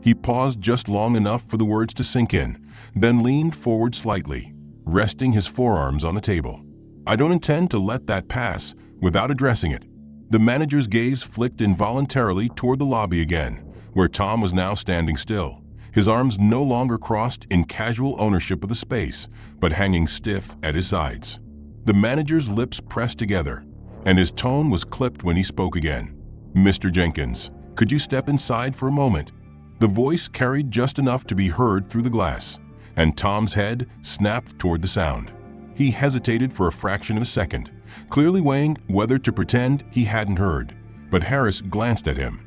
He paused just long enough for the words to sink in, then leaned forward slightly, resting his forearms on the table. "I don't intend to let that pass without addressing it." The manager's gaze flicked involuntarily toward the lobby again, where Tom was now standing still, his arms no longer crossed in casual ownership of the space, but hanging stiff at his sides. The manager's lips pressed together, and his tone was clipped when he spoke again. "Mr. Jenkins, could you step inside for a moment?" The voice carried just enough to be heard through the glass, and Tom's head snapped toward the sound. He hesitated for a fraction of a second, clearly weighing whether to pretend he hadn't heard, but Harris glanced at him,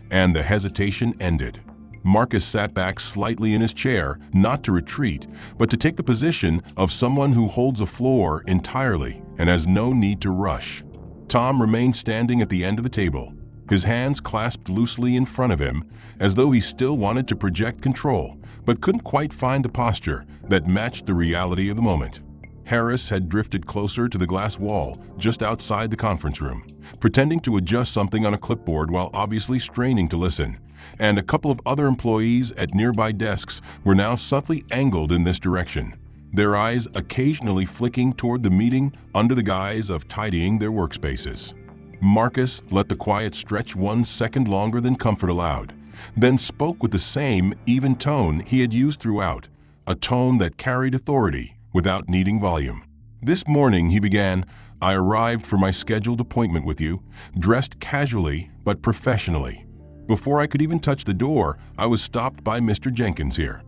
and the hesitation ended. Marcus sat back slightly in his chair, not to retreat, but to take the position of someone who holds a floor entirely and has no need to rush. Tom remained standing at the end of the table, his hands clasped loosely in front of him, as though he still wanted to project control, but couldn't quite find the posture that matched the reality of the moment. Harris had drifted closer to the glass wall just outside the conference room, pretending to adjust something on a clipboard while obviously straining to listen, and a couple of other employees at nearby desks were now subtly angled in this direction, their eyes occasionally flicking toward the meeting under the guise of tidying their workspaces. Marcus let the quiet stretch 1 second longer than comfort allowed, then spoke with the same even tone he had used throughout, a tone that carried authority without needing volume. "This morning," he began, "I arrived for my scheduled appointment with you, dressed casually but professionally. Before I could even touch the door, I was stopped by Mr. Jenkins here."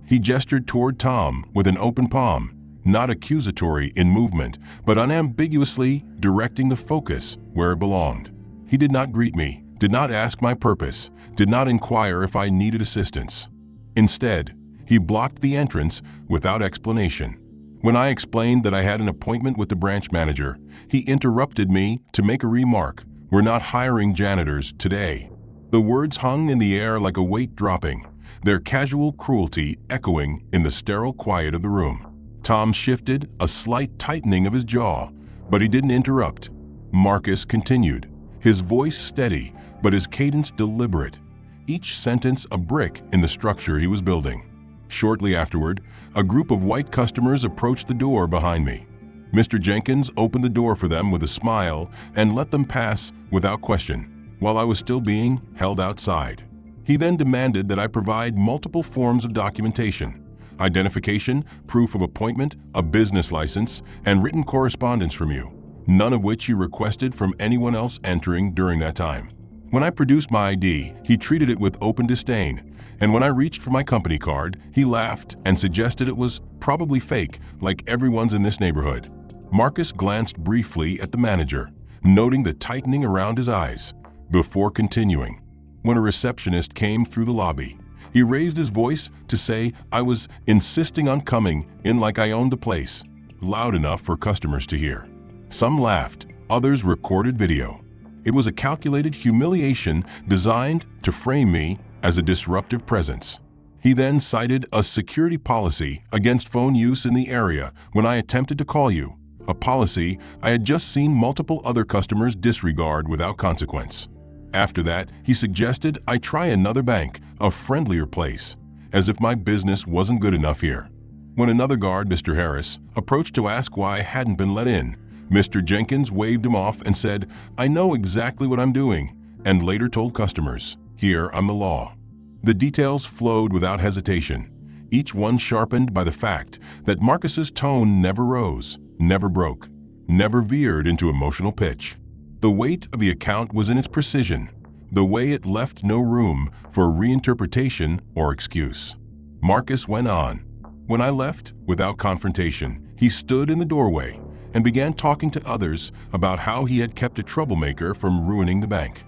He gestured toward Tom with an open palm, not accusatory in movement, but unambiguously directing the focus where it belonged. He did not greet me, did not ask my purpose, did not inquire if I needed assistance. Instead, he blocked the entrance without explanation. When I explained that I had an appointment with the branch manager, he interrupted me to make a remark: "We're not hiring janitors today." The words hung in the air like a weight dropping, their casual cruelty echoing in the sterile quiet of the room. Tom shifted, a slight tightening of his jaw, but he didn't interrupt. Marcus continued, his voice steady, but his cadence deliberate, each sentence a brick in the structure he was building. Shortly afterward, a group of white customers approached the door behind me. Mr. Jenkins opened the door for them with a smile and let them pass without question, while I was still being held outside. He then demanded that I provide multiple forms of documentation: identification, proof of appointment, a business license, and written correspondence from you, none of which he requested from anyone else entering during that time. When I produced my ID, he treated it with open disdain, and when I reached for my company card, he laughed and suggested it was probably fake, like everyone's in this neighborhood. Marcus glanced briefly at the manager, noting the tightening around his eyes, before continuing. When a receptionist came through the lobby, he raised his voice to say I was insisting on coming in like I owned the place, loud enough for customers to hear. Some laughed, others recorded video. It was a calculated humiliation designed to frame me as a disruptive presence. He then cited a security policy against phone use in the area when I attempted to call you, a policy I had just seen multiple other customers disregard without consequence. After that, he suggested I try another bank, a friendlier place, as if my business wasn't good enough here. When another guard, Mr. Harris, approached to ask why I hadn't been let in, Mr. Jenkins waved him off and said, "I know exactly what I'm doing," and later told customers, "Here, I'm the law." The details flowed without hesitation, each one sharpened by the fact that Marcus's tone never rose, never broke, never veered into emotional pitch. The weight of the account was in its precision, the way it left no room for reinterpretation or excuse. Marcus went on. When I left, without confrontation, he stood in the doorway and began talking to others about how he had kept a troublemaker from ruining the bank.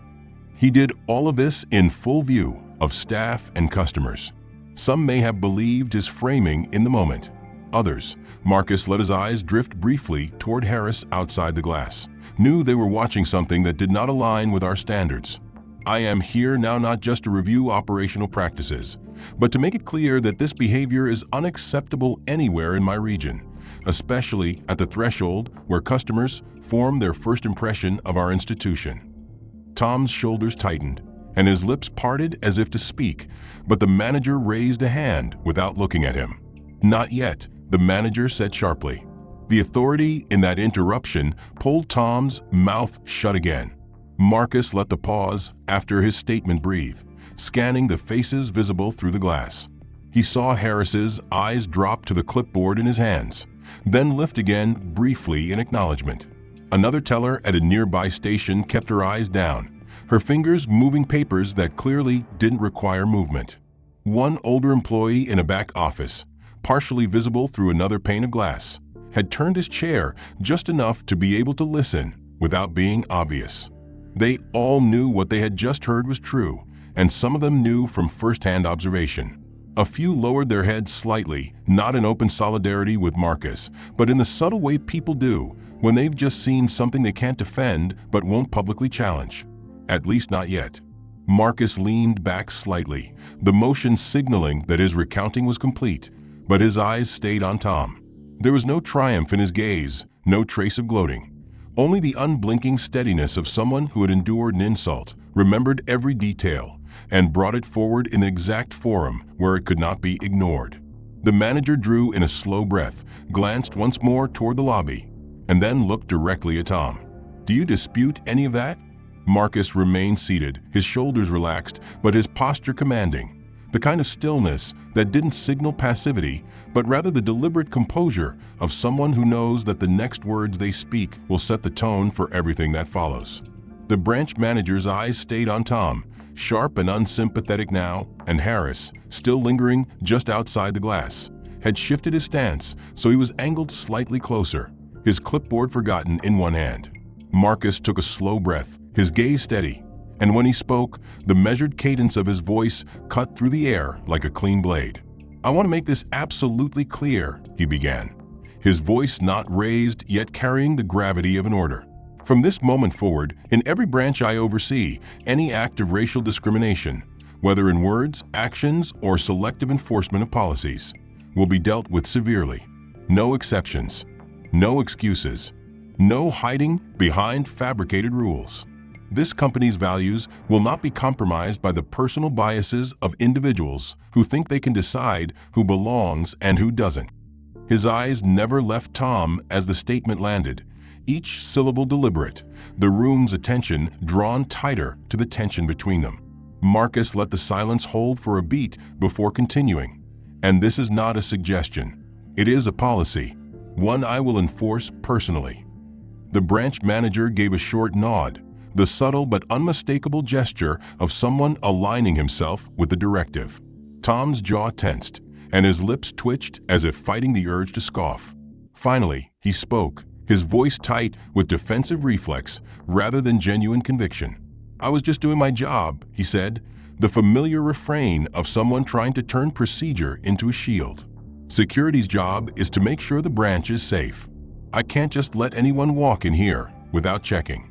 He did all of this in full view of staff and customers. Some may have believed his framing in the moment. Others, Marcus let his eyes drift briefly toward Harris outside the glass, knew they were watching something that did not align with our standards. I am here now not just to review operational practices, but to make it clear that this behavior is unacceptable anywhere in my region, especially at the threshold where customers form their first impression of our institution. Tom's shoulders tightened, and his lips parted as if to speak, but the manager raised a hand without looking at him. "Not yet," the manager said sharply. The authority in that interruption pulled Tom's mouth shut again. Marcus let the pause after his statement breathe, scanning the faces visible through the glass. He saw Harris's eyes drop to the clipboard in his hands, then lift again briefly in acknowledgement. Another teller at a nearby station kept her eyes down, her fingers moving papers that clearly didn't require movement. One older employee in a back office, partially visible through another pane of glass, had turned his chair just enough to be able to listen without being obvious. They all knew what they had just heard was true, and some of them knew from first-hand observation. A few lowered their heads slightly, not in open solidarity with Marcus, but in the subtle way people do when they've just seen something they can't defend but won't publicly challenge. At least not yet. Marcus leaned back slightly, the motion signaling that his recounting was complete, but his eyes stayed on Tom. There was no triumph in his gaze, no trace of gloating. Only the unblinking steadiness of someone who had endured an insult, remembered every detail, and brought it forward in the exact forum where it could not be ignored. The manager drew in a slow breath, glanced once more toward the lobby, and then looked directly at Tom. "Do you dispute any of that?" Marcus remained seated, his shoulders relaxed, but his posture commanding. the kind of stillness that didn't signal passivity, but rather the deliberate composure of someone who knows that the next words they speak will set the tone for everything that follows. The branch manager's eyes stayed on Tom, sharp and unsympathetic now, and Harris, still lingering just outside the glass, had shifted his stance so he was angled slightly closer, his clipboard forgotten in one hand. Marcus took a slow breath, his gaze steady, and when he spoke, the measured cadence of his voice cut through the air like a clean blade. "I want to make this absolutely clear," he began, his voice not raised yet carrying the gravity of an order. "From this moment forward, in every branch I oversee, any act of racial discrimination, whether in words, actions, or selective enforcement of policies, will be dealt with severely. No exceptions, no excuses, no hiding behind fabricated rules. This company's values will not be compromised by the personal biases of individuals who think they can decide who belongs and who doesn't." His eyes never left Tom as the statement landed, each syllable deliberate, the room's attention drawn tighter to the tension between them. Marcus let the silence hold for a beat before continuing. "And this is not a suggestion. It is a policy, one I will enforce personally." The branch manager gave a short nod, the subtle but unmistakable gesture of someone aligning himself with the directive. Tom's jaw tensed, and his lips twitched as if fighting the urge to scoff. Finally, he spoke, his voice tight with defensive reflex rather than genuine conviction. "I was just doing my job," he said, the familiar refrain of someone trying to turn procedure into a shield. "Security's job is to make sure the branch is safe. I can't just let anyone walk in here without checking."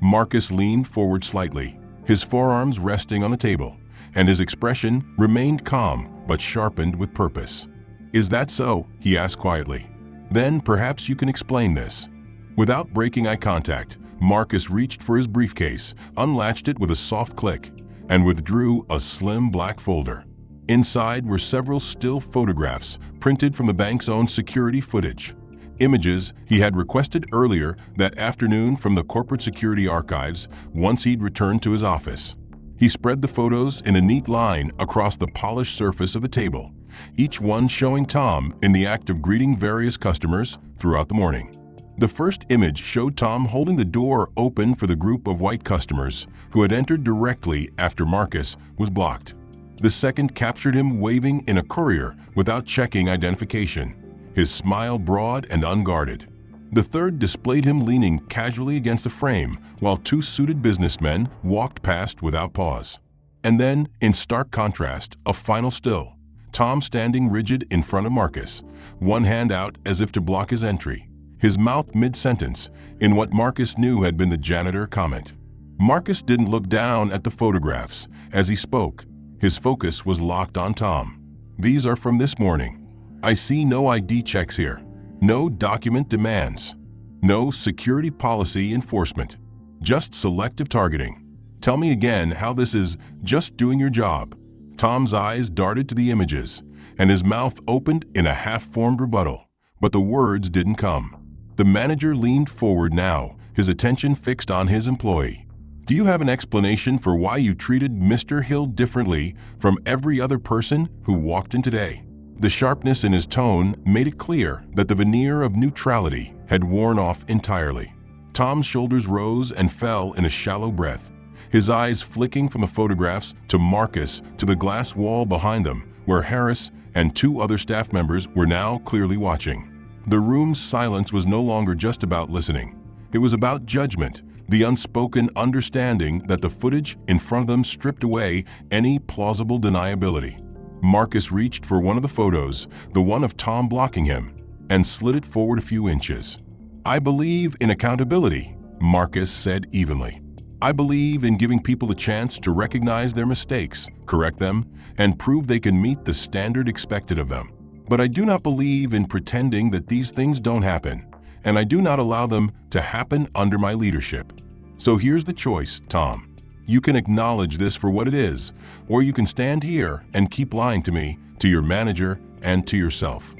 Marcus leaned forward slightly, his forearms resting on the table, and his expression remained calm but sharpened with purpose. "Is that so?" he asked quietly. "Then perhaps you can explain this." Without breaking eye contact, Marcus reached for his briefcase, unlatched it with a soft click, and withdrew a slim black folder. Inside were several still photographs printed from the bank's own security footage. Images he had requested earlier that afternoon from the corporate security archives once he'd returned to his office. He spread the photos in a neat line across the polished surface of the table, each one showing Tom in the act of greeting various customers throughout the morning. The first image showed Tom holding the door open for the group of white customers who had entered directly after Marcus was blocked. The second captured him waving in a courier without checking identification, his smile broad and unguarded. The third displayed him leaning casually against the frame while two suited businessmen walked past without pause. And then, in stark contrast, a final still, Tom standing rigid in front of Marcus, one hand out as if to block his entry, his mouth mid-sentence in what Marcus knew had been the janitor comment. Marcus didn't look down at the photographs as he spoke. His focus was locked on Tom. "These are from this morning. I see no ID checks here, no document demands, no security policy enforcement, just selective targeting. Tell me again how this is just doing your job." Tom's eyes darted to the images, and his mouth opened in a half-formed rebuttal, but the words didn't come. The manager leaned forward now, his attention fixed on his employee. "Do you have an explanation for why you treated Mr. Hill differently from every other person who walked in today?" The sharpness in his tone made it clear that the veneer of neutrality had worn off entirely. Tom's shoulders rose and fell in a shallow breath, his eyes flicking from the photographs to Marcus to the glass wall behind them, where Harris and two other staff members were now clearly watching. The room's silence was no longer just about listening. It was about judgment, the unspoken understanding that the footage in front of them stripped away any plausible deniability. Marcus reached for one of the photos, the one of Tom blocking him, and slid it forward a few inches. "I believe in accountability," Marcus said evenly. "I believe in giving people a chance to recognize their mistakes, correct them, and prove they can meet the standard expected of them. But I do not believe in pretending that these things don't happen, and I do not allow them to happen under my leadership. So here's the choice, Tom. You can acknowledge this for what it is, or you can stand here and keep lying to me, to your manager, and to yourself."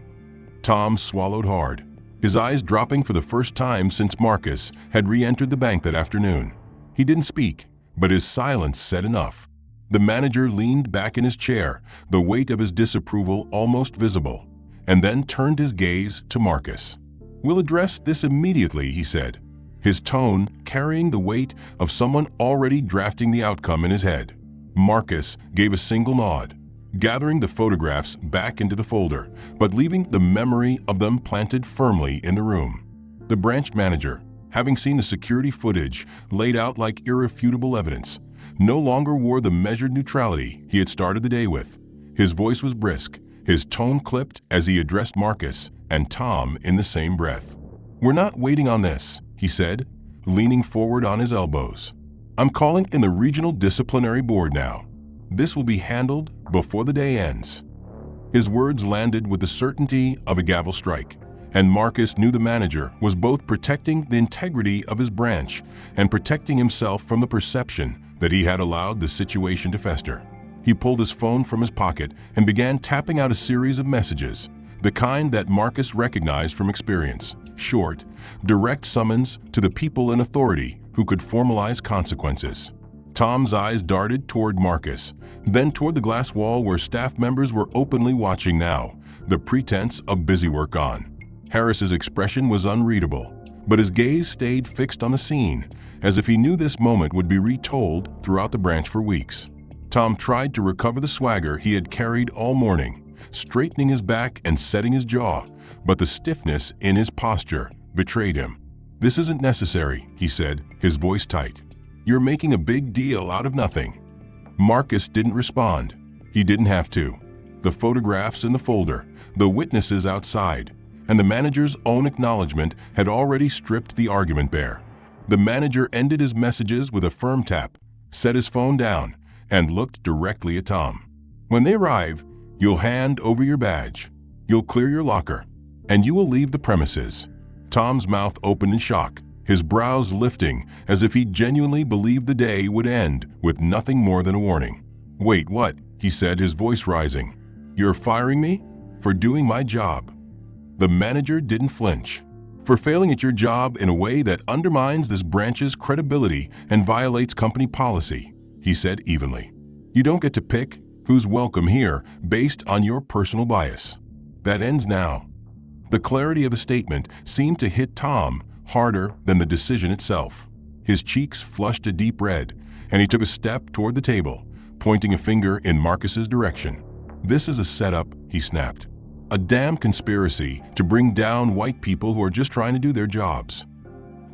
Tom swallowed hard, his eyes dropping for the first time since Marcus had re-entered the bank that afternoon. He didn't speak, but his silence said enough. The manager leaned back in his chair, the weight of his disapproval almost visible, and then turned his gaze to Marcus. "We'll address this immediately," he said, his tone carrying the weight of someone already drafting the outcome in his head. Marcus gave a single nod, gathering the photographs back into the folder, but leaving the memory of them planted firmly in the room. The branch manager, having seen the security footage laid out like irrefutable evidence, no longer wore the measured neutrality he had started the day with. His voice was brisk, his tone clipped as he addressed Marcus and Tom in the same breath. "We're not waiting on this," he said, leaning forward on his elbows. "I'm calling in the regional disciplinary board now. This will be handled before the day ends." His words landed with the certainty of a gavel strike, and Marcus knew the manager was both protecting the integrity of his branch and protecting himself from the perception that he had allowed the situation to fester. He pulled his phone from his pocket and began tapping out a series of messages, the kind that Marcus recognized from experience: short, direct summons to the people in authority who could formalize consequences. Tom's eyes darted toward Marcus, then toward the glass wall where staff members were openly watching now, the pretense of busy work on. Harris's expression was unreadable, but his gaze stayed fixed on the scene, as if he knew this moment would be retold throughout the branch for weeks. Tom tried to recover the swagger he had carried all morning, straightening his back and setting his jaw, but the stiffness in his posture betrayed him. "This isn't necessary," he said, his voice tight. "You're making a big deal out of nothing." Marcus didn't respond. He didn't have to. The photographs in the folder, the witnesses outside, and the manager's own acknowledgement had already stripped the argument bare. The manager ended his messages with a firm tap, set his phone down, and looked directly at Tom. "When they arrive, you'll hand over your badge, you'll clear your locker, and you will leave the premises." Tom's mouth opened in shock, his brows lifting as if he genuinely believed the day would end with nothing more than a warning. "Wait, what?" he said, his voice rising. "You're firing me? For doing my job?" The manager didn't flinch. "For failing at your job in a way that undermines this branch's credibility and violates company policy," he said evenly. "You don't get to pick who's welcome here based on your personal bias. That ends now." The clarity of the statement seemed to hit Tom harder than the decision itself. His cheeks flushed a deep red, and he took a step toward the table, pointing a finger in Marcus's direction. "This is a setup," he snapped. "A damn conspiracy to bring down white people who are just trying to do their jobs."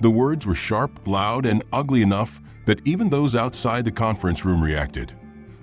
The words were sharp, loud, and ugly enough that even those outside the conference room reacted.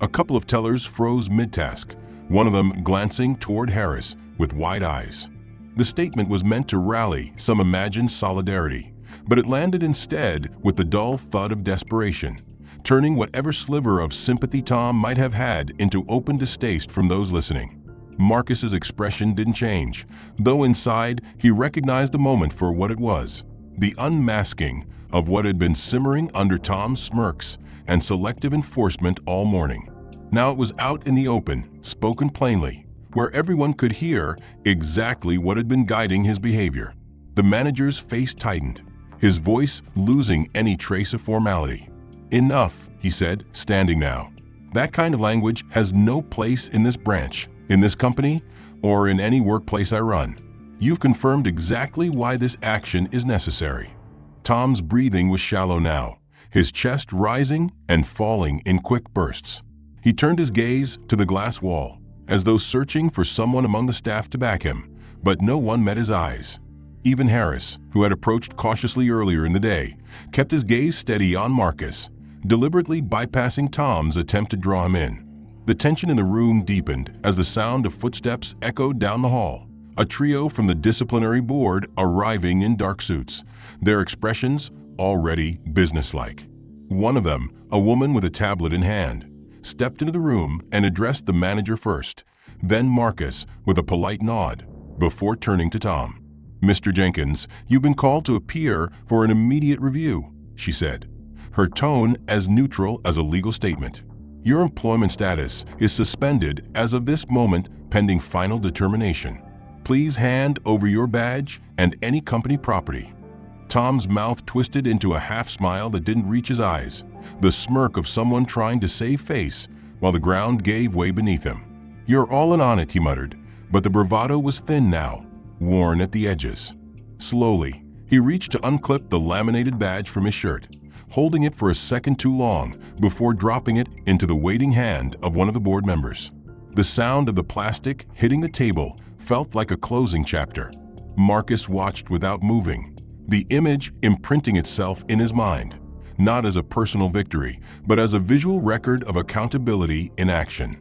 A couple of tellers froze mid-task, one of them glancing toward Harris with wide eyes. The statement was meant to rally some imagined solidarity, but it landed instead with the dull thud of desperation, turning whatever sliver of sympathy Tom might have had into open distaste from those listening. Marcus's expression didn't change, though inside he recognized the moment for what it was: the unmasking of what had been simmering under Tom's smirks and selective enforcement all morning. Now it was out in the open, spoken plainly, where everyone could hear exactly what had been guiding his behavior. The manager's face tightened, his voice losing any trace of formality. "Enough," he said, standing now. "That kind of language has no place in this branch, in this company, or in any workplace I run. You've confirmed exactly why this action is necessary." Tom's breathing was shallow now, his chest rising and falling in quick bursts. He turned his gaze to the glass wall, as though searching for someone among the staff to back him, but no one met his eyes. Even Harris, who had approached cautiously earlier in the day, kept his gaze steady on Marcus, deliberately bypassing Tom's attempt to draw him in. The tension in the room deepened as the sound of footsteps echoed down the hall, a trio from the disciplinary board arriving in dark suits, their expressions already businesslike. One of them, a woman with a tablet in hand, stepped into the room and addressed the manager first, then Marcus with a polite nod, before turning to Tom. "Mr. Jenkins, you've been called to appear for an immediate review," she said, her tone as neutral as a legal statement. "Your employment status is suspended as of this moment pending final determination. Please hand over your badge and any company property." Tom's mouth twisted into a half-smile that didn't reach his eyes, the smirk of someone trying to save face while the ground gave way beneath him. "You're all in on it," he muttered, but the bravado was thin now, worn at the edges. Slowly, he reached to unclip the laminated badge from his shirt, holding it for a second too long before dropping it into the waiting hand of one of the board members. The sound of the plastic hitting the table felt like a closing chapter. Marcus watched without moving, the image imprinting itself in his mind, not as a personal victory, but as a visual record of accountability in action.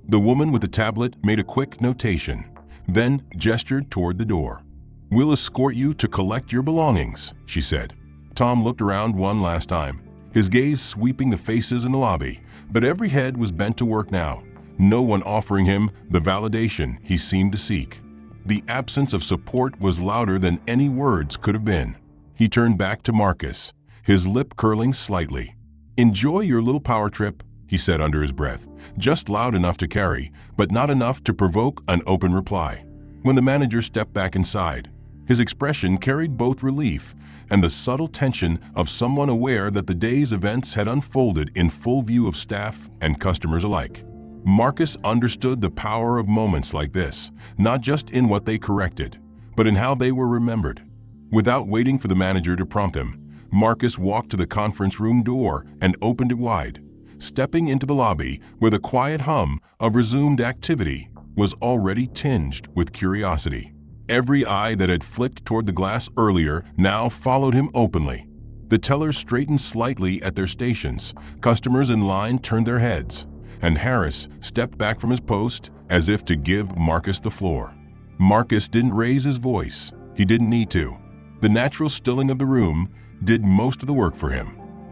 The woman with the tablet made a quick notation, then gestured toward the door. "We'll escort you to collect your belongings," she said. Tom looked around one last time, his gaze sweeping the faces in the lobby, but every head was bent to work now, no one offering him the validation he seemed to seek. The absence of support was louder than any words could have been. He turned back to Marcus, his lip curling slightly. "Enjoy your little power trip," he said under his breath, just loud enough to carry, but not enough to provoke an open reply. When the manager stepped back inside, his expression carried both relief and the subtle tension of someone aware that the day's events had unfolded in full view of staff and customers alike. Marcus understood the power of moments like this, not just in what they corrected, but in how they were remembered. Without waiting for the manager to prompt him, Marcus walked to the conference room door and opened it wide, stepping into the lobby where the quiet hum of resumed activity was already tinged with curiosity. Every eye that had flicked toward the glass earlier now followed him openly. The tellers straightened slightly at their stations, customers in line turned their heads, and Harris stepped back from his post as if to give Marcus the floor. Marcus didn't raise his voice. He didn't need to. The natural stilling of the room did most of the work for him.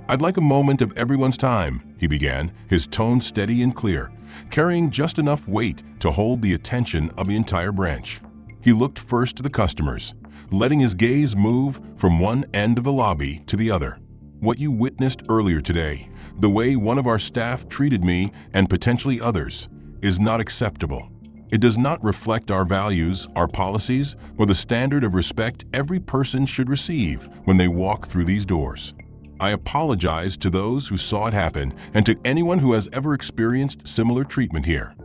"I'd like a moment of everyone's time," he began, his tone steady and clear, carrying just enough weight to hold the attention of the entire branch. He looked first to the customers, letting his gaze move from one end of the lobby to the other. "What you witnessed earlier today, the way one of our staff treated me and potentially others, is not acceptable. It does not reflect our values, our policies, or the standard of respect every person should receive when they walk through these doors. I apologize to those who saw it happen and to anyone who has ever experienced similar treatment here."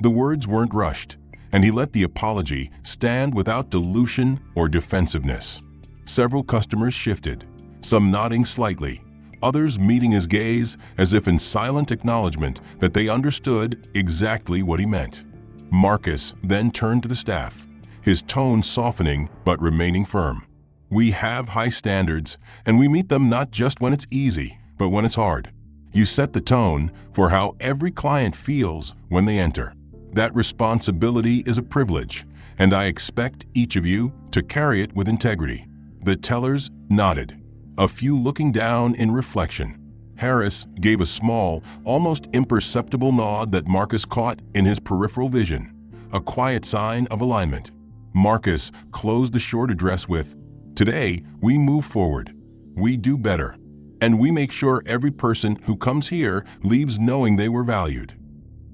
The words weren't rushed, and he let the apology stand without dilution or defensiveness. Several customers shifted, some nodding slightly, others meeting his gaze as if in silent acknowledgement that they understood exactly what he meant. Marcus then turned to the staff, his tone softening but remaining firm. "We have high standards, and we meet them not just when it's easy, but when it's hard. You set the tone for how every client feels when they enter. That responsibility is a privilege, and I expect each of you to carry it with integrity." The tellers nodded, a few looking down in reflection. Harris gave a small, almost imperceptible nod that Marcus caught in his peripheral vision, a quiet sign of alignment. Marcus closed the short address with, "Today, we move forward. We do better. And we make sure every person who comes here leaves knowing they were valued."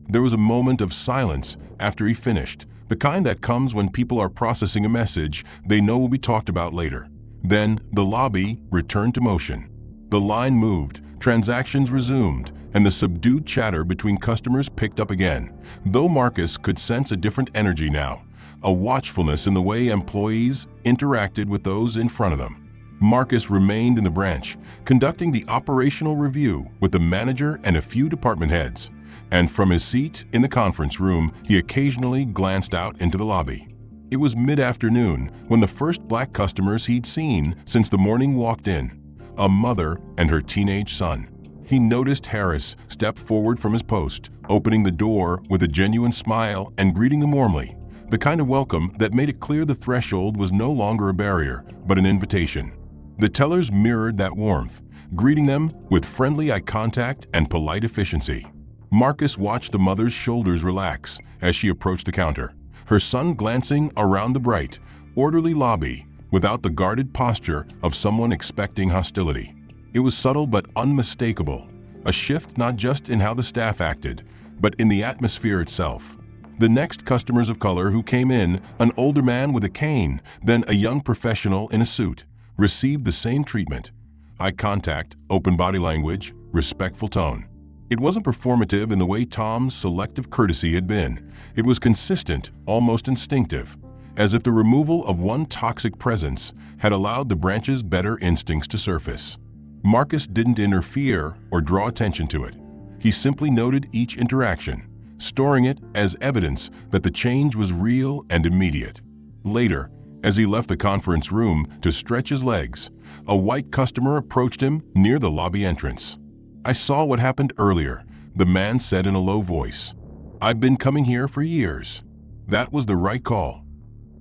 There was a moment of silence after he finished, the kind that comes when people are processing a message they know will be talked about later. Then the lobby returned to motion. The line moved, transactions resumed, and the subdued chatter between customers picked up again, though Marcus could sense a different energy now, a watchfulness in the way employees interacted with those in front of them. Marcus remained in the branch, conducting the operational review with the manager and a few department heads, and from his seat in the conference room, he occasionally glanced out into the lobby. It was mid-afternoon when the first black customers he'd seen since the morning walked in, a mother and her teenage son. He noticed Harris step forward from his post, opening the door with a genuine smile and greeting them warmly, the kind of welcome that made it clear the threshold was no longer a barrier, but an invitation. The tellers mirrored that warmth, greeting them with friendly eye contact and polite efficiency. Marcus watched the mother's shoulders relax as she approached the counter, her son glancing around the bright, orderly lobby without the guarded posture of someone expecting hostility. It was subtle but unmistakable, a shift not just in how the staff acted, but in the atmosphere itself. The next customers of color who came in, an older man with a cane, then a young professional in a suit, received the same treatment. Eye contact, open body language, respectful tone. It wasn't performative in the way Tom's selective courtesy had been. It was consistent, almost instinctive, as if the removal of one toxic presence had allowed the branch's better instincts to surface. Marcus didn't interfere or draw attention to it. He simply noted each interaction, storing it as evidence that the change was real and immediate. Later, as he left the conference room to stretch his legs, a white customer approached him near the lobby entrance. "I saw what happened earlier," the man said in a low voice. "I've been coming here for years." That was the right call.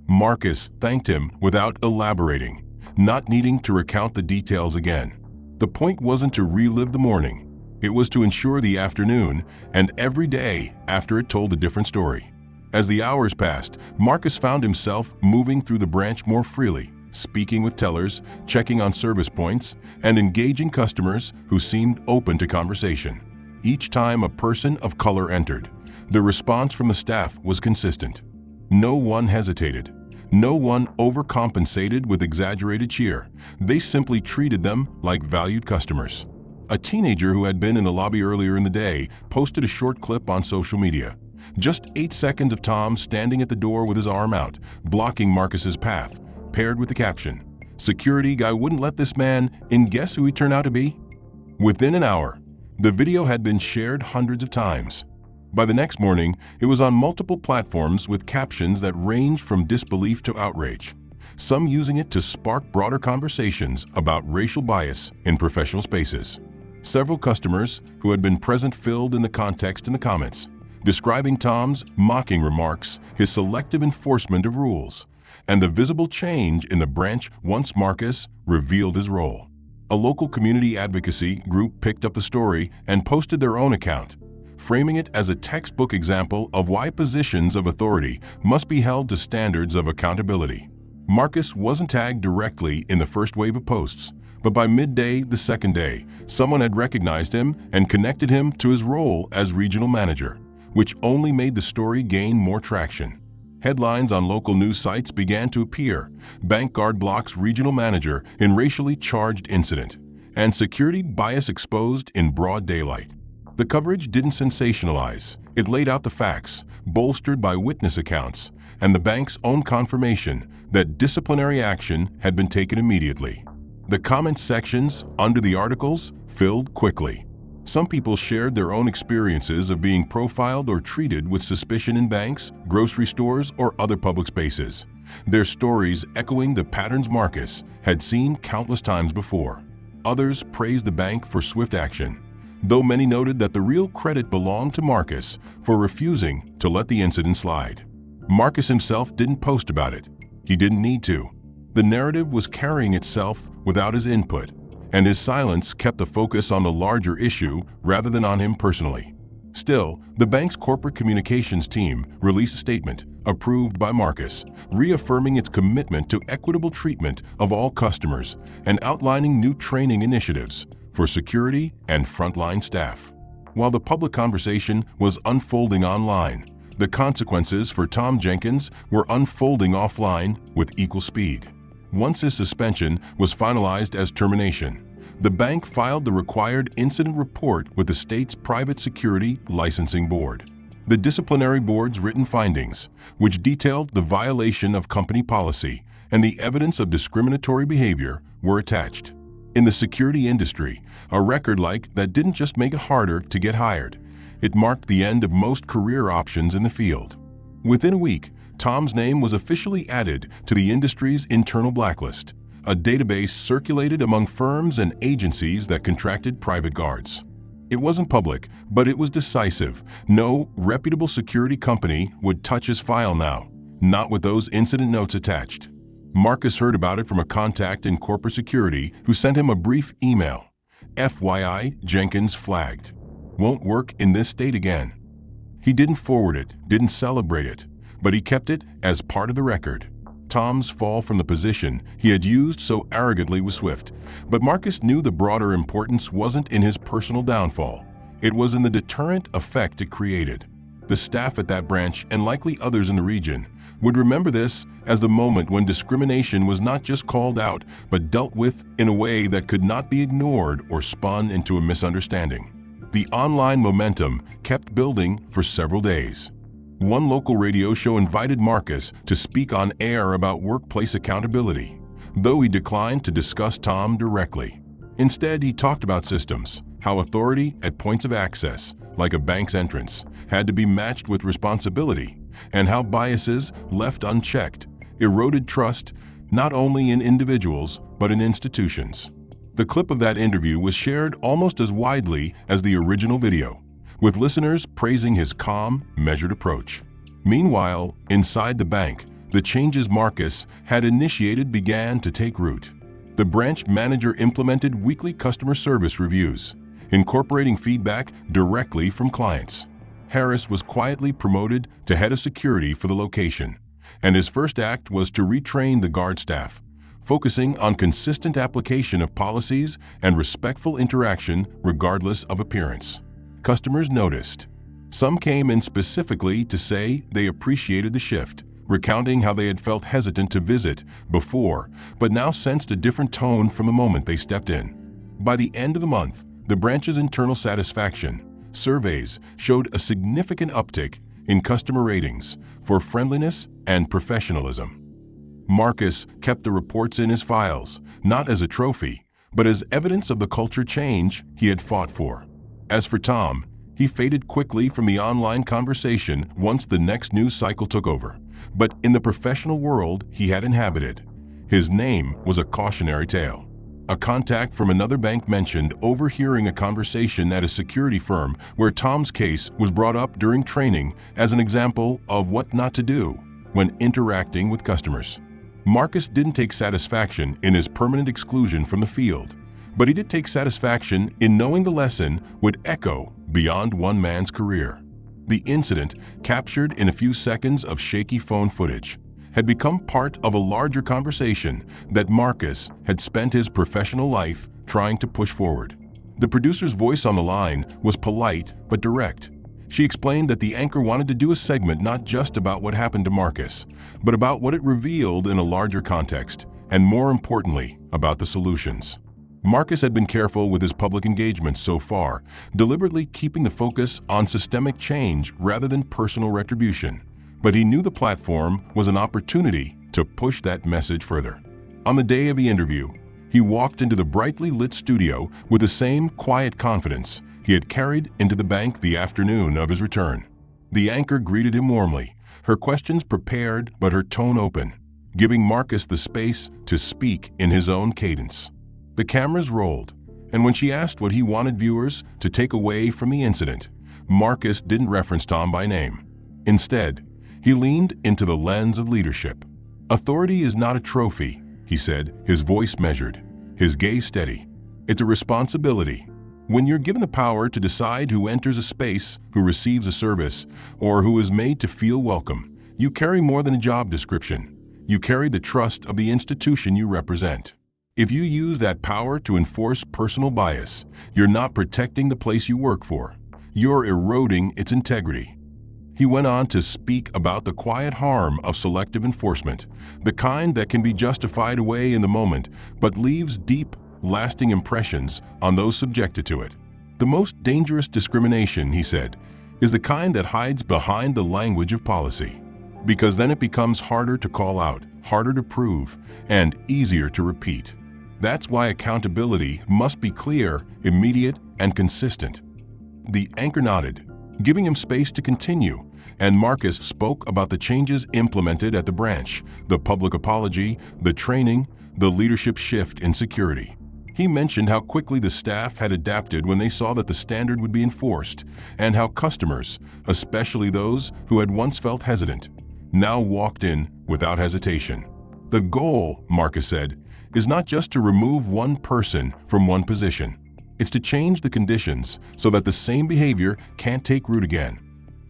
Marcus thanked him without elaborating, not needing to recount the details again. The point wasn't to relive the morning. It was to ensure the afternoon and every day after it told a different story. As the hours passed, Marcus found himself moving through the branch more freely, speaking with tellers, checking on service points, and engaging customers who seemed open to conversation. Each time a person of color entered, the response from the staff was consistent. No one hesitated. No one overcompensated with exaggerated cheer. They simply treated them like valued customers. A teenager who had been in the lobby earlier in the day posted a short clip on social media. Just 8 seconds of Tom standing at the door with his arm out, blocking Marcus's path, paired with the caption, "Security guy wouldn't let this man in. Guess who he turned out to be?" Within an hour, the video had been shared hundreds of times. By the next morning, it was on multiple platforms with captions that ranged from disbelief to outrage, some using it to spark broader conversations about racial bias in professional spaces. Several customers who had been present filled in the context in the comments, describing Tom's mocking remarks, his selective enforcement of rules, and the visible change in the branch once Marcus revealed his role. A local community advocacy group picked up the story and posted their own account, framing it as a textbook example of why positions of authority must be held to standards of accountability. Marcus wasn't tagged directly in the first wave of posts, but by midday the second day, someone had recognized him and connected him to his role as regional manager, which only made the story gain more traction. Headlines on local news sites began to appear: "Bank guard blocks regional manager in racially charged incident," and "Security bias exposed in broad daylight." The coverage didn't sensationalize. It laid out the facts, bolstered by witness accounts, and the bank's own confirmation that disciplinary action had been taken immediately. The comment sections under the articles filled quickly. Some people shared their own experiences of being profiled or treated with suspicion in banks, grocery stores, or other public spaces, their stories echoing the patterns Marcus had seen countless times before. Others praised the bank for swift action, though many noted that the real credit belonged to Marcus for refusing to let the incident slide. Marcus himself didn't post about it. He didn't need to. The narrative was carrying itself without his input, and his silence kept the focus on the larger issue rather than on him personally. Still, the bank's corporate communications team released a statement, approved by Marcus, reaffirming its commitment to equitable treatment of all customers and outlining new training initiatives for security and frontline staff. While the public conversation was unfolding online, the consequences for Tom Jenkins were unfolding offline with equal speed. Once his suspension was finalized as termination, the bank filed the required incident report with the state's Private Security Licensing Board. The disciplinary board's written findings, which detailed the violation of company policy and the evidence of discriminatory behavior, were attached. In the security industry, a record like that didn't just make it harder to get hired. It marked the end of most career options in the field. Within a week, Tom's name was officially added to the industry's internal blacklist, a database circulated among firms and agencies that contracted private guards. It wasn't public, but it was decisive. No reputable security company would touch his file now, not with those incident notes attached. Marcus heard about it from a contact in corporate security who sent him a brief email. "FYI, Jenkins flagged. Won't work in this state again." He didn't forward it, didn't celebrate it, but he kept it as part of the record. Tom's fall from the position he had used so arrogantly was swift, but Marcus knew the broader importance wasn't in his personal downfall. It was in the deterrent effect it created. The staff at that branch, and likely others in the region, would remember this as the moment when discrimination was not just called out, but dealt with in a way that could not be ignored or spun into a misunderstanding. The online momentum kept building for several days. One local radio show invited Marcus to speak on air about workplace accountability, though he declined to discuss Tom directly. Instead, he talked about systems, how authority at points of access, like a bank's entrance, had to be matched with responsibility, and how biases, left unchecked, eroded trust not only in individuals but in institutions. The clip of that interview was shared almost as widely as the original video, with listeners praising his calm, measured approach. Meanwhile, inside the bank, the changes Marcus had initiated began to take root. The branch manager implemented weekly customer service reviews, incorporating feedback directly from clients. Harris was quietly promoted to head of security for the location, and his first act was to retrain the guard staff, focusing on consistent application of policies and respectful interaction regardless of appearance. Customers noticed. Some came in specifically to say they appreciated the shift, recounting how they had felt hesitant to visit before, but now sensed a different tone from the moment they stepped in. By the end of the month, the branch's internal satisfaction surveys showed a significant uptick in customer ratings for friendliness and professionalism. Marcus kept the reports in his files, not as a trophy, but as evidence of the culture change he had fought for. As for Tom, he faded quickly from the online conversation once the next news cycle took over. But in the professional world he had inhabited, his name was a cautionary tale. A contact from another bank mentioned overhearing a conversation at a security firm where Tom's case was brought up during training as an example of what not to do when interacting with customers. Marcus didn't take satisfaction in his permanent exclusion from the field, but he did take satisfaction in knowing the lesson would echo beyond one man's career. The incident, captured in a few seconds of shaky phone footage, had become part of a larger conversation that Marcus had spent his professional life trying to push forward. The producer's voice on the line was polite but direct. She explained that the anchor wanted to do a segment not just about what happened to Marcus, but about what it revealed in a larger context, and more importantly, about the solutions. Marcus had been careful with his public engagements so far, deliberately keeping the focus on systemic change rather than personal retribution. But he knew the platform was an opportunity to push that message further. On the day of the interview, he walked into the brightly lit studio with the same quiet confidence he had carried into the bank the afternoon of his return. The anchor greeted him warmly, her questions prepared but her tone open, giving Marcus the space to speak in his own cadence. The cameras rolled, and when she asked what he wanted viewers to take away from the incident, Marcus didn't reference Tom by name. Instead, he leaned into the lens of leadership. "Authority is not a trophy," he said, his voice measured, his gaze steady. "It's a responsibility. When you're given the power to decide who enters a space, who receives a service, or who is made to feel welcome, you carry more than a job description. You carry the trust of the institution you represent. If you use that power to enforce personal bias, you're not protecting the place you work for. You're eroding its integrity." He went on to speak about the quiet harm of selective enforcement, the kind that can be justified away in the moment, but leaves deep, lasting impressions on those subjected to it. "The most dangerous discrimination," he said, "is the kind that hides behind the language of policy, because then it becomes harder to call out, harder to prove, and easier to repeat. That's why accountability must be clear, immediate, and consistent." The anchor nodded, giving him space to continue, and Marcus spoke about the changes implemented at the branch, the public apology, the training, the leadership shift in security. He mentioned how quickly the staff had adapted when they saw that the standard would be enforced, and how customers, especially those who had once felt hesitant, now walked in without hesitation. "The goal," Marcus said, "is not just to remove one person from one position. It's to change the conditions so that the same behavior can't take root again."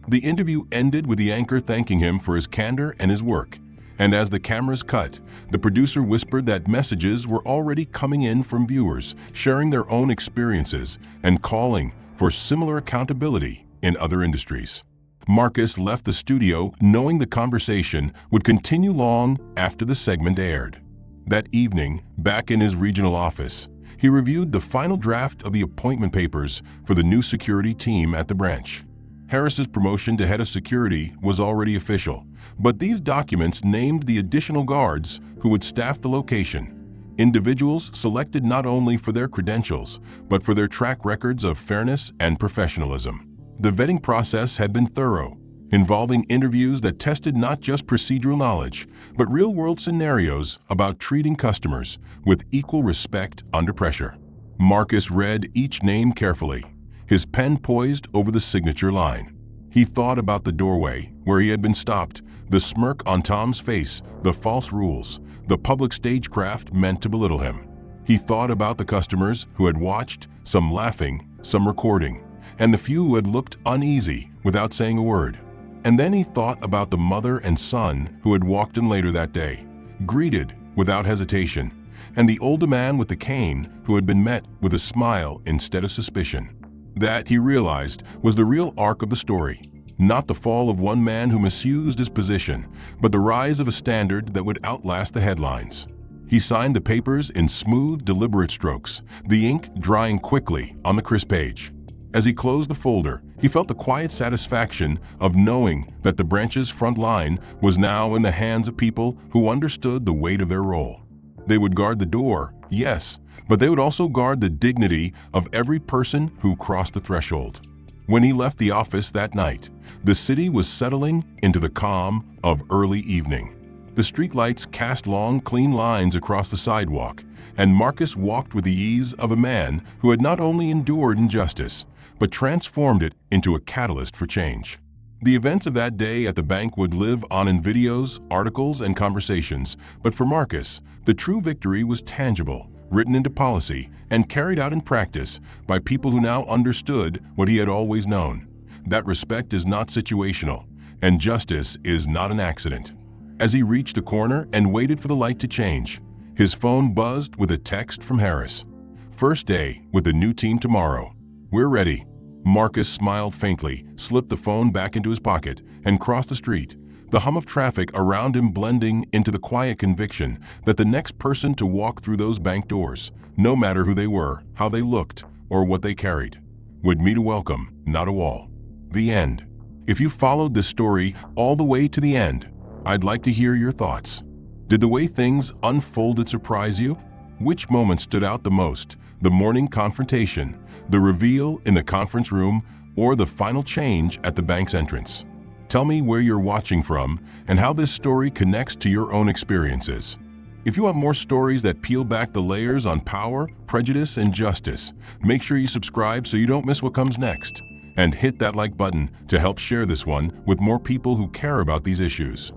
The interview ended with the anchor thanking him for his candor and his work, and as the cameras cut, the producer whispered that messages were already coming in from viewers, sharing their own experiences and calling for similar accountability in other industries. Marcus left the studio knowing the conversation would continue long after the segment aired. That evening, back in his regional office, He reviewed the final draft of the appointment papers for the new security team at the branch. Harris's promotion to head of security was already official, but these documents named the additional guards who would staff the location. Individuals selected not only for their credentials, but for their track records of fairness and professionalism. The vetting process had been thorough, involving interviews that tested not just procedural knowledge, but real-world scenarios about treating customers with equal respect under pressure. Marcus read each name carefully, his pen poised over the signature line. He thought about the doorway where he had been stopped, the smirk on Tom's face, the false rules, the public stagecraft meant to belittle him. He thought about the customers who had watched, some laughing, some recording, and the few who had looked uneasy without saying a word. And then he thought about the mother and son who had walked in later that day, greeted without hesitation, and the older man with the cane who had been met with a smile instead of suspicion. That, he realized, was the real arc of the story. Not the fall of one man who misused his position, but the rise of a standard that would outlast the headlines. He signed the papers in smooth, deliberate strokes, the ink drying quickly on the crisp page. As he closed the folder, he felt the quiet satisfaction of knowing that the branch's front line was now in the hands of people who understood the weight of their role. They would guard the door, yes, but they would also guard the dignity of every person who crossed the threshold. When he left the office that night, the city was settling into the calm of early evening. The streetlights cast long, clean lines across the sidewalk, and Marcus walked with the ease of a man who had not only endured injustice, but transformed it into a catalyst for change. The events of that day at the bank would live on in videos, articles, and conversations, but for Marcus, the true victory was tangible, written into policy, and carried out in practice by people who now understood what he had always known: that respect is not situational, and justice is not an accident. As he reached the corner and waited for the light to change, his phone buzzed with a text from Harris. "First day with the new team tomorrow. We're ready." Marcus smiled faintly, slipped the phone back into his pocket, and crossed the street, the hum of traffic around him blending into the quiet conviction that the next person to walk through those bank doors, no matter who they were, how they looked, or what they carried, would meet a welcome, not a wall. The end. If you followed this story all the way to the end, I'd like to hear your thoughts. Did the way things unfolded surprise you? Which moment stood out the most? The morning confrontation, the reveal in the conference room, or the final change at the bank's entrance? Tell me where you're watching from and how this story connects to your own experiences. If you want more stories that peel back the layers on power, prejudice, and justice, make sure you subscribe so you don't miss what comes next. And hit that like button to help share this one with more people who care about these issues.